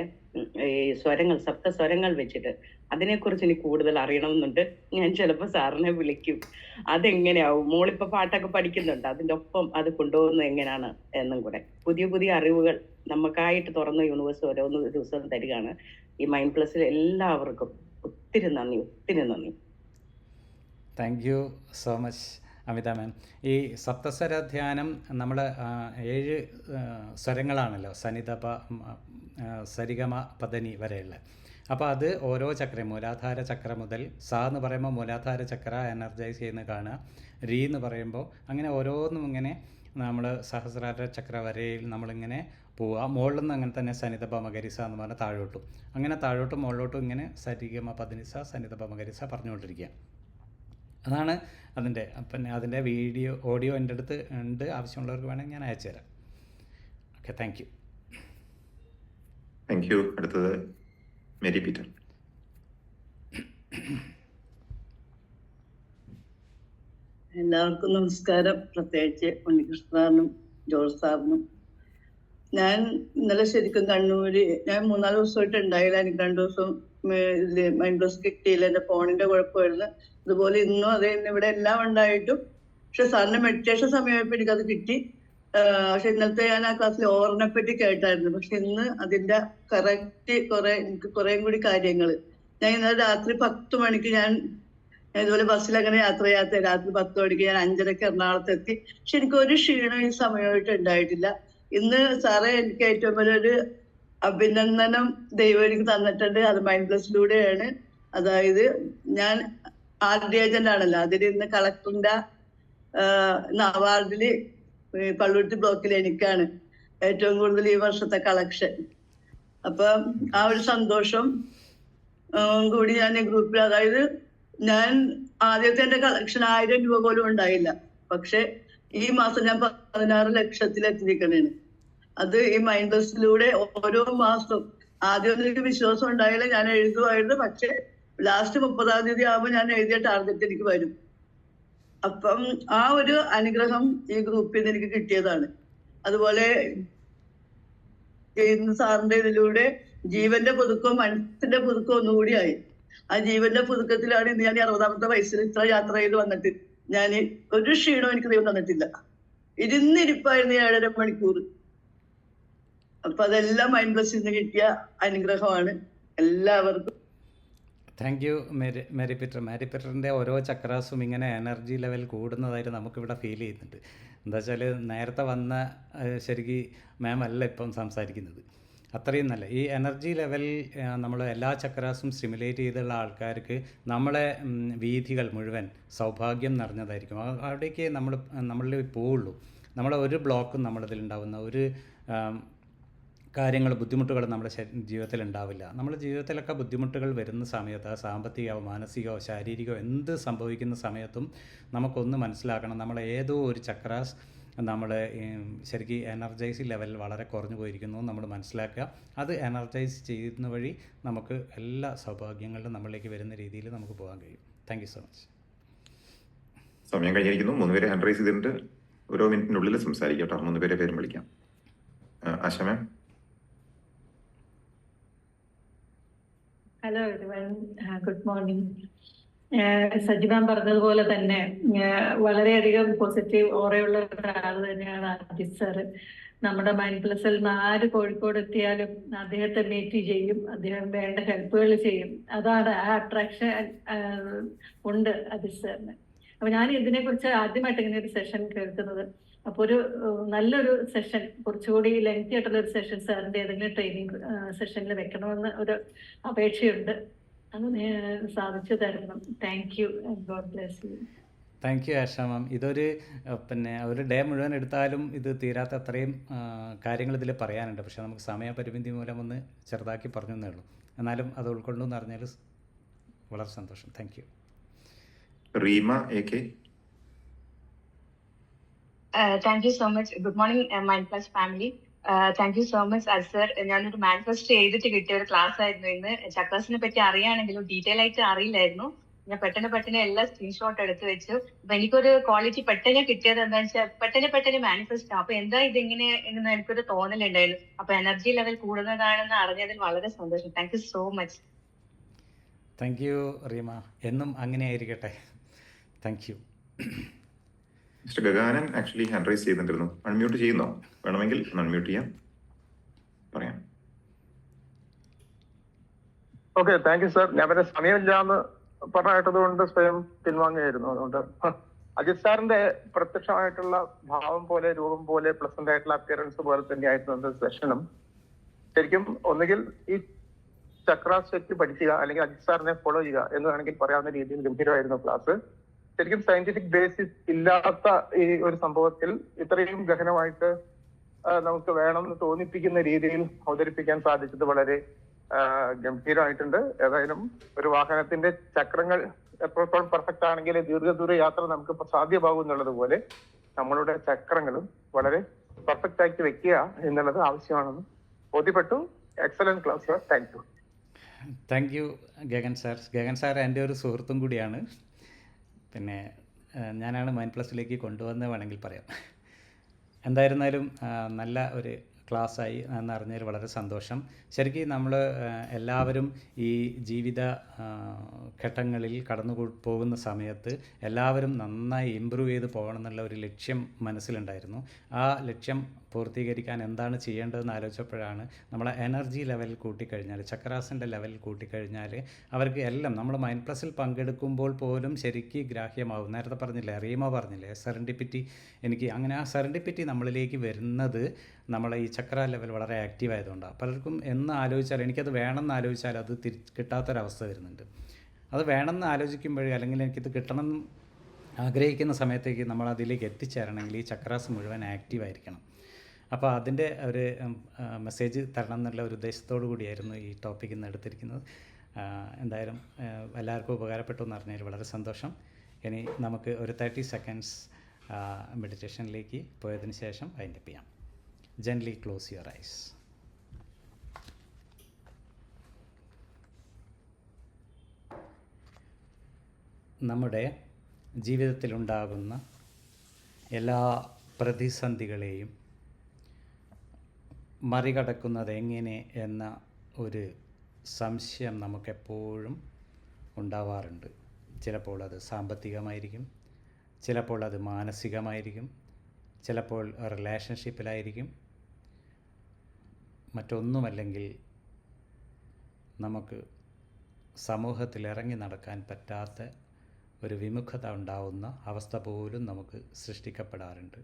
ഈ സ്വരങ്ങൾ, സപ്തസ്വരങ്ങൾ വെച്ചിട്ട് അതിനെക്കുറിച്ച് എനിക്ക് കൂടുതൽ അറിയണമെന്നുണ്ട്. ഞാൻ ചിലപ്പോൾ സാറിനെ വിളിക്കും. അതെങ്ങനെയാവും? മോളിപ്പോ പാട്ടൊക്കെ പഠിക്കുന്നുണ്ട്, അതിൻ്റെ ഒപ്പം അത് കൊണ്ടുപോകുന്നത് എങ്ങനെയാണ് എന്നും കൂടെ. പുതിയ പുതിയ അറിവുകൾ നമുക്കായിട്ട് തുറന്ന യൂണിവേഴ്സ് ഓരോന്ന് ദിവസം തരികയാണ്. ഈ മൈൻഡ് പ്ലസിൽ എല്ലാവർക്കും ഒത്തിരി നന്ദി, ഒത്തിരി നന്ദി. താങ്ക് യു സോ മച്ച് അമിത മാം. ഈ സപ്തസ്വര ധ്യാനം നമ്മൾ 7 സ്വരങ്ങളാണല്ലോ, സനിധപ സരിഗമ പദനി വരെയുള്ള. അപ്പോൾ അത് ഓരോ ചക്രം, മൂലാധാര ചക്ര മുതൽ സ എന്ന് പറയുമ്പോൾ മൂലാധാര ചക്ര എനർജൈസ് ചെയ്യുന്ന കാണുക, രീ എന്ന് പറയുമ്പോൾ അങ്ങനെ ഓരോന്നും ഇങ്ങനെ നമ്മൾ സഹസ്രാര ചക്ര വരെയിൽ നമ്മളിങ്ങനെ പോവുക. മുകളിൽ നിന്ന് അങ്ങനെ തന്നെ സനിധപ മകരിസ എന്ന് പറഞ്ഞാൽ താഴോട്ടും, അങ്ങനെ താഴോട്ടും മുകളിലോട്ടും ഇങ്ങനെ സരിഗമ പദനിസ സനിധപ മകരിസ പറഞ്ഞുകൊണ്ടിരിക്കുക. അതാണ് അതിൻ്റെ. പിന്നെ അതിൻ്റെ ഓഡിയോ എൻ്റെ അടുത്ത് ഉണ്ട്, ആവശ്യമുള്ളവർക്ക് വേണമെങ്കിൽ ഞാൻ അയച്ചു തരാം. Okay, thank you. Thank U. അടുത്തത് മേരി പീറ്റർ. എല്ലാവർക്കും നമസ്കാരം. പ്രത്യേകിച്ച് ഉണ്ണികൃഷ്ണനും ജോർജ് സാറിനും. ഞാൻ ഇന്നലെ ശരിക്കും കണ്ണൂര്, ഞാൻ 3-4 ദിവസമായിട്ട് ഉണ്ടായില്ല. എനിക്ക് 2 ദിവസം മൈൻഡ് പ്ലസ് കിട്ടിയില്ല, എൻ്റെ ഫോണിന്റെ കുഴപ്പമായിരുന്നു. അതുപോലെ ഇന്നും അതേ, ഇവിടെ എല്ലാം ഉണ്ടായിട്ടും പക്ഷെ സാറിന്റെ മെഡിറ്റേഷൻ സമയമായപ്പോൾ എനിക്കത് കിട്ടി. പക്ഷെ ഇന്നലത്തെ ഞാൻ ആ ക്ലാസ്സിൽ ഓറിനെ പറ്റി കേട്ടായിരുന്നു. പക്ഷെ ഇന്ന് അതിന്റെ കറക്റ്റ് എനിക്ക് കുറേയും കൂടി കാര്യങ്ങൾ. ഞാൻ ഇന്നലെ രാത്രി 10 മണിക്ക് ഞാൻ ഇതുപോലെ ബസ്സിൽ അങ്ങനെ യാത്ര ചെയ്യാത്ത രാത്രി 10 മണിക്ക് ഞാൻ 5:30 എറണാകുളത്ത് എത്തി. പക്ഷെ എനിക്ക് ഒരു ക്ഷീണം ഈ സമയമായിട്ട് ഉണ്ടായിട്ടില്ല. ഇന്ന് സാറേ എനിക്ക് ഏറ്റവും വലിയൊരു അഭിനന്ദനം ദൈവം എനിക്ക് തന്നിട്ടുണ്ട്. അത് മൈൻഡ് പ്ലസിലൂടെയാണ്. അതായത് ഞാൻ ആർഡി ഏജന്റ് ആണല്ലോ, അതിൽ ഇന്ന് കളക്ടറിന്റെ അവാർഡില് പള്ളുരുത്തി ബ്ലോക്കിൽ എനിക്കാണ് ഏറ്റവും കൂടുതൽ ഈ വർഷത്തെ കളക്ഷൻ. അപ്പൊ ആ ഒരു സന്തോഷം കൂടി ഞാൻ ഈ ഗ്രൂപ്പിൽ, അതായത് ഞാൻ ആദ്യത്തെ എന്റെ കളക്ഷൻ 1000 രൂപ പോലും ഉണ്ടായില്ല. പക്ഷെ ഈ മാസം ഞാൻ 16 ലക്ഷത്തിൽ എത്തിയിരിക്കണേന്. അത് ഈ മൈൻഡ് പ്ലസിലൂടെ ഓരോ മാസവും. ആദ്യം എനിക്ക് വിശ്വാസം ഉണ്ടായില്ല, ഞാൻ എഴുതുമായിരുന്നു. പക്ഷെ ലാസ്റ്റ് 30-ാം തീയതി ആകുമ്പോൾ ഞാൻ എഴുതിയ ടാർഗറ്റ് എനിക്ക് വരും. അപ്പം ആ ഒരു അനുഗ്രഹം ഈ ഗ്രൂപ്പിൽ നിന്ന് എനിക്ക് കിട്ടിയതാണ്. അതുപോലെ ഇന്ന് സാറിന്റെ ഇതിലൂടെ ജീവന്റെ പുതുക്കവും മനസ്സിന്റെ പുതുക്കവും ഒന്നുകൂടിയായി. ആ ജീവന്റെ പുതുക്കത്തിലാണ് ഇന്ന് ഞാൻ 60-ാമത്തെ വയസ്സിൽ ഇത്ര യാത്ര ചെയ്ത് വന്നിട്ട് ഞാൻ ഒരു ക്ഷീണവും എനിക്ക് ദൈവം തന്നിട്ടില്ല. ഇരുന്നിരിപ്പായിരുന്നു 7.5 മണിക്കൂർ. അപ്പൊ അതെല്ലാം മൈൻഡ് പ്ലസിൽ നിന്ന് കിട്ടിയ അനുഗ്രഹമാണ് എല്ലാവർക്കും. Thank you Mary Peter. Mary പീറ്ററിൻ്റെ ഓരോ ചക്രാസും ഇങ്ങനെ എനർജി ലെവൽ കൂടുന്നതായിട്ട് നമുക്കിവിടെ ഫീൽ ചെയ്യുന്നുണ്ട്. എന്താ വെച്ചാൽ നേരത്തെ വന്ന ശരിക്കും മാം അല്ല ഇപ്പം സംസാരിക്കുന്നത്. അത്രയും നല്ല ഈ എനർജി ലെവൽ നമ്മൾ എല്ലാ ചക്രാസും സ്റ്റിമുലേറ്റ് ചെയ്തുള്ള ആൾക്കാർക്ക് നമ്മളെ വീഥികൾ മുഴുവൻ സൗഭാഗ്യം നിറഞ്ഞതായിരിക്കും. അവിടേക്ക് നമ്മളിൽ പോവുള്ളൂ. നമ്മളെ ഒരു ബ്ലോക്കും നമ്മളിതിലുണ്ടാവുന്ന ഒരു കാര്യങ്ങൾ, ബുദ്ധിമുട്ടുകൾ നമ്മുടെ ജീവിതത്തിൽ ഉണ്ടാവില്ല. നമ്മുടെ ജീവിതത്തിലൊക്കെ ബുദ്ധിമുട്ടുകൾ വരുന്ന സമയത്ത്, സാമ്പത്തികമോ മാനസികമോ ശാരീരികമോ എന്ത് സംഭവിക്കുന്ന സമയത്തും നമുക്കൊന്ന് മനസ്സിലാക്കണം, നമ്മൾ ഏതോ ഒരു ചക്രാസ് നമ്മൾ ശരിക്കും എനർജൈസ് ലെവൽ വളരെ കുറഞ്ഞു പോയിരിക്കുന്നു നമ്മൾ മനസ്സിലാക്കുക. അത് എനർജൈസ് ചെയ്യുന്ന വഴി നമുക്ക് എല്ലാ സൗഭാഗ്യങ്ങളിലും നമ്മളിലേക്ക് വരുന്ന രീതിയിൽ നമുക്ക് പോകാൻ കഴിയും. Thank you so much. സമയം കഴിഞ്ഞിരിക്കുന്നു. 3 പേരെ ഹാൻഡ് റൈസ് ചെയ്തിട്ടുണ്ട്. ഓരോ മിനിറ്റിനുള്ളിൽ സംസാരിക്കാം കേട്ടോ. 3 പേരെ പേരും വിളിക്കാം. Asha ma'am. Hello everyone, good morning. Sajiman പറഞ്ഞതുപോലെ തന്നെ വളരെയധികം പോസിറ്റീവ് ഓറയുള്ള ഒരാൾ തന്നെയാണ് അജിത് സാറ്. നമ്മുടെ മൈൻഡ് പ്ലസിൽ നിന്ന് ആര് കോഴിക്കോട് എത്തിയാലും അദ്ദേഹത്തെ മീറ്റ് ചെയ്യും, അദ്ദേഹം വേണ്ട ഹെൽപ്പുകൾ ചെയ്യും. അതാണ് ആ അട്രാക്ഷൻ ഉണ്ട് അജിത് സാറിന്. അപ്പൊ ഞാൻ ഇതിനെക്കുറിച്ച് ആദ്യമായിട്ട് ഇങ്ങനെ ഒരു സെഷൻ കേൾക്കുന്നത്. അപ്പൊ ഒരു നല്ലൊരു സെഷൻ, കുറച്ചുകൂടി ലെങ്തി ആയിട്ടുള്ള ഒരു സെഷൻ സാറിന്റെ ഏതെങ്കിലും ട്രെയിനിങ് സെഷനിൽ വെക്കണമെന്ന് ഒരു അപേക്ഷയുണ്ട്. അത് സാധിച്ചു തരണം. Thank you and God bless you. Thank you Asha ma'am. ഇതൊരു പിന്നെ ഒരു ഡേ മുഴുവൻ എടുത്താലും ഇത് തീരാത്ത അത്രയും കാര്യങ്ങൾ ഇതിൽ പറയാനുണ്ട്. പക്ഷേ നമുക്ക് സമയപരിമിതി മൂലം ഒന്ന് ചെറുതാക്കി പറഞ്ഞു എന്നേ ഉള്ളൂ. എന്നാലും അത് ഉൾക്കൊണ്ടെന്ന് അറിഞ്ഞാൽ വളരെ സന്തോഷം. Thank you. Reema AK. Thank you so much. Good morning, Mind Plus family. Thank you so much, sir. ഞാനൊരു മാനിഫെസ്റ്റ് ചെയ്തിട്ട് കിട്ടിയ ഒരു ക്ലാസ് ആയിരുന്നു ഇന്ന്. ചക്രാസിനെ പറ്റി അറിയാണെങ്കിലും ഡീറ്റെയിൽ ആയിട്ട് അറിയില്ലായിരുന്നു. ഞാൻ പെട്ടെന്ന് എല്ലാ സ്ക്രീൻഷോട്ട് എടുത്ത് വെച്ചു. അപ്പൊ എനിക്കൊരു ക്വാളിറ്റി പെട്ടെന്ന് കിട്ടിയത് എന്താണെന്ന് വെച്ചാൽ പെട്ടെന്ന് മാനിഫെസ്റ്റ്. അപ്പൊ എന്താ ഇതിങ്ങനെ എന്ന് എനിക്കൊരു തോന്നലുണ്ടായിരുന്നു. അപ്പൊ എനർജി ലെവൽ കൂടുന്നതാണെന്ന് അറിഞ്ഞതിൽ വളരെ സന്തോഷം. Thank you so much. Thank you Reema. എന്നും അങ്ങനെ ആയിരിക്കട്ടെ. Thank you. Mister Gaganan actually hand raise ചെയ്തിട്ടുണ്ടായിരുന്നു. അൺമ്യൂട്ട് ചെയ്യുന്നോ? വേണമെങ്കിൽ അൺമ്യൂട്ട് ചെയ്യാം, പറയാം. Okay, thank you sir. ഞാൻ പിന്നെ സമയമില്ലാന്ന് പറഞ്ഞിട്ടത് കൊണ്ട് സ്വയം പിൻവാങ്ങുകയായിരുന്നു. അതുകൊണ്ട് അജിത് സാറിന്റെ പ്രത്യക്ഷമായിട്ടുള്ള ഭാവം പോലെ, രൂപം പോലെ, പ്ലസന്റ് ആയിട്ടുള്ള അപ്പിയറൻസ് പോലെ തന്നെയായിരുന്നു സെഷനും. ശരിക്കും ഒന്നുകിൽ ഈ ചക്രാസ് വെച്ച് പഠിക്കുക, അല്ലെങ്കിൽ അജിത് സാറിനെ ഫോളോ ചെയ്യുക എന്ന് വേണമെങ്കിൽ പറയാവുന്ന രീതിയിൽ ഗംഭീരമായിരുന്നു ക്ലാസ്. ശരിക്കും സയന്റിഫിക് ബേസിസ് ഇല്ലാത്ത ഈ ഒരു സംഭവത്തിൽ ഇത്രയും ഗഹനമായിട്ട് നമുക്ക് വേണമെന്ന് തോന്നിപ്പിക്കുന്ന രീതിയിൽ അവതരിപ്പിക്കാൻ സാധിച്ചത് വളരെ ഗംഭീരമായിട്ടുണ്ട്. ഏതായാലും ഒരു വാഹനത്തിന്റെ ചക്രങ്ങൾ എത്രത്തോളം പെർഫെക്റ്റ് ആണെങ്കിൽ ദീർഘദൂര യാത്ര നമുക്ക് സാധ്യമാകും എന്നുള്ളത് പോലെ നമ്മളുടെ ചക്രങ്ങളും വളരെ പെർഫെക്റ്റ് ആക്കി വെക്കുക എന്നുള്ളത് ആവശ്യമാണെന്ന് ബോധ്യപ്പെട്ടു. Excellent class sir. Thank you. Thank U Gagan sir. Gagan sir എൻ്റെ ഒരു സുഹൃത്തും കൂടിയാണ്. പിന്നെ ഞാനാണ് മൈൻഡ് പ്ലസിലേക്ക് കൊണ്ടുവന്നത് വേണമെങ്കിൽ പറയാം. എന്തായിരുന്നാലും നല്ല ഒരു ക്ലാസ്സായി എന്നറിഞ്ഞതിൽ വളരെ സന്തോഷം. ശരിക്കും നമ്മൾ എല്ലാവരും ഈ ജീവിത ഘട്ടങ്ങളിൽ കടന്നു പോകുന്ന സമയത്ത് എല്ലാവരും നന്നായി ഇമ്പ്രൂവ് ചെയ്ത് പോകണം എന്നുള്ള ഒരു ലക്ഷ്യം മനസ്സിലുണ്ടായിരുന്നു. ആ ലക്ഷ്യം പൂർത്തീകരിക്കാൻ എന്താണ് ചെയ്യേണ്ടതെന്ന് ആലോചിച്ചപ്പോഴാണ് നമ്മളെ എനർജി ലെവൽ കൂട്ടിക്കഴിഞ്ഞാൽ, ചക്രാസിൻ്റെ ലെവൽ കൂട്ടിക്കഴിഞ്ഞാൽ അവർക്ക് എല്ലാം നമ്മൾ മൈൻഡ് പ്ലസിൽ പങ്കെടുക്കുമ്പോൾ പോലും ശരിക്ക് ഗ്രാഹ്യമാവും. നേരത്തെ പറഞ്ഞില്ലേ, റീമ പറഞ്ഞില്ലേ, സെറൻഡിപ്പിറ്റി. എനിക്ക് അങ്ങനെ ആ സെറൻഡിപ്പിറ്റി നമ്മളിലേക്ക് വരുന്നത് നമ്മളെ ഈ ചക്ര ലെവൽ വളരെ ആക്റ്റീവ് ആയതുകൊണ്ടാണ്. പലർക്കും എന്ന് ആലോചിച്ചാൽ, എനിക്കത് വേണമെന്ന് ആലോചിച്ചാൽ അത് കിട്ടാത്തൊരവസ്ഥ വരുന്നുണ്ട്. അത് വേണമെന്ന് ആലോചിക്കുമ്പോഴേ, അല്ലെങ്കിൽ എനിക്കിത് കിട്ടണം ആഗ്രഹിക്കുന്ന സമയത്തേക്ക് നമ്മൾ അതിലേക്ക് എത്തിച്ചേരണമെങ്കിൽ ഈ ചക്രാസ് മുഴുവൻ ആക്റ്റീവായിരിക്കണം. അപ്പോൾ അതിൻ്റെ ഒരു മെസ്സേജ് തരണം എന്നുള്ള ഒരു ഉദ്ദേശത്തോടു കൂടിയായിരുന്നു ഈ ടോപ്പിക് ഇന്ന് എടുത്തിരിക്കുന്നത്. എന്തായാലും എല്ലാവർക്കും ഉപകാരപ്പെട്ടു എന്ന് അറിഞ്ഞതിൽ വളരെ സന്തോഷം. ഇനി നമുക്ക് ഒരു 30 seconds മെഡിറ്റേഷനിലേക്ക് പോയതിന് ശേഷം വൈൻഡപ്പ് ചെയ്യാം. Gently close your eyes. നമ്മുടെ ജീവിതത്തിലുണ്ടാകുന്ന എല്ലാ പ്രതിസന്ധികളെയും മറികടക്കുന്നത് എങ്ങനെ എന്ന ഒരു സംശയം നമുക്കെപ്പോഴും ഉണ്ടാവാറുണ്ട്. ചിലപ്പോൾ അത് സാമ്പത്തികമായിരിക്കും, ചിലപ്പോൾ അത് മാനസികമായിരിക്കും, ചിലപ്പോൾ റിലേഷൻഷിപ്പിലായിരിക്കും, മറ്റൊന്നുമല്ലെങ്കിൽ നമുക്ക് സമൂഹത്തിൽ ഇറങ്ങി നടക്കാൻ പറ്റാത്ത ഒരു വിമുഖത ഉണ്ടാവുന്ന അവസ്ഥ പോലും നമുക്ക് സൃഷ്ടിക്കപ്പെടാറുണ്ട്.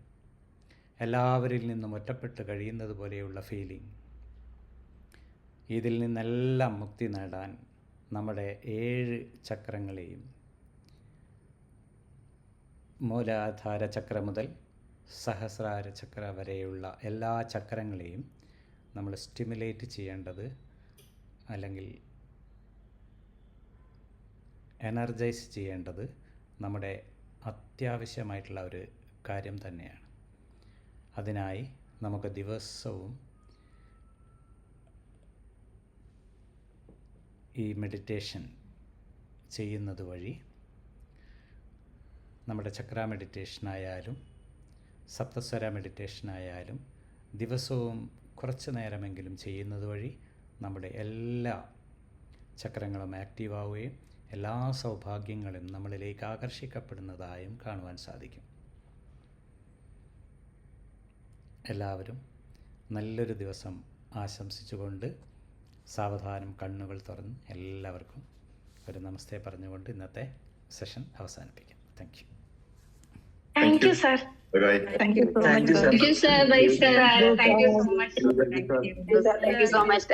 എല്ലാവരിൽ നിന്നും ഒറ്റപ്പെട്ട് കഴിയുന്നത് പോലെയുള്ള ഫീലിംഗ്. ഇതിൽ നിന്നെല്ലാം മുക്തി നേടാൻ നമ്മുടെ 7 ചക്രങ്ങളെയും, മൂലാധാര ചക്ര മുതൽ സഹസ്രാര ചക്ര വരെയുള്ള എല്ലാ ചക്രങ്ങളെയും നമ്മൾ സ്റ്റിമുലേറ്റ് ചെയ്യേണ്ടത്, അല്ലെങ്കിൽ എനർജൈസ് ചെയ്യേണ്ടത് നമ്മുടെ അത്യാവശ്യമായിട്ടുള്ള ഒരു കാര്യം തന്നെയാണ്. അതിനായി നമുക്ക് ദിവസവും ഈ മെഡിറ്റേഷൻ ചെയ്യുന്നത് വഴി, നമ്മുടെ ചക്ര മെഡിറ്റേഷനായാലും സപ്തസ്വര മെഡിറ്റേഷനായാലും ദിവസവും കുറച്ച് നേരമെങ്കിലും ചെയ്യുന്നത് വഴി നമ്മുടെ എല്ലാ ചക്രങ്ങളും ആക്റ്റീവ് ആവുകയും എല്ലാ സൗഭാഗ്യങ്ങളും നമ്മളിലേക്ക് ആകർഷിക്കപ്പെടുന്നതായും കാണുവാൻ സാധിക്കും. എല്ലാവരും നല്ലൊരു ദിവസം ആശംസിച്ചുകൊണ്ട് സാവധാനം കണ്ണുകൾ തുറന്ന് എല്ലാവർക്കും ഒരു നമസ്തേ പറഞ്ഞുകൊണ്ട് ഇന്നത്തെ സെഷൻ അവസാനിപ്പിക്കാം. Thank you. Thank you, sir. Bye-bye. Thank you so much. Thank you, sir. Bye, sir. Thank you so much. Thank you so much.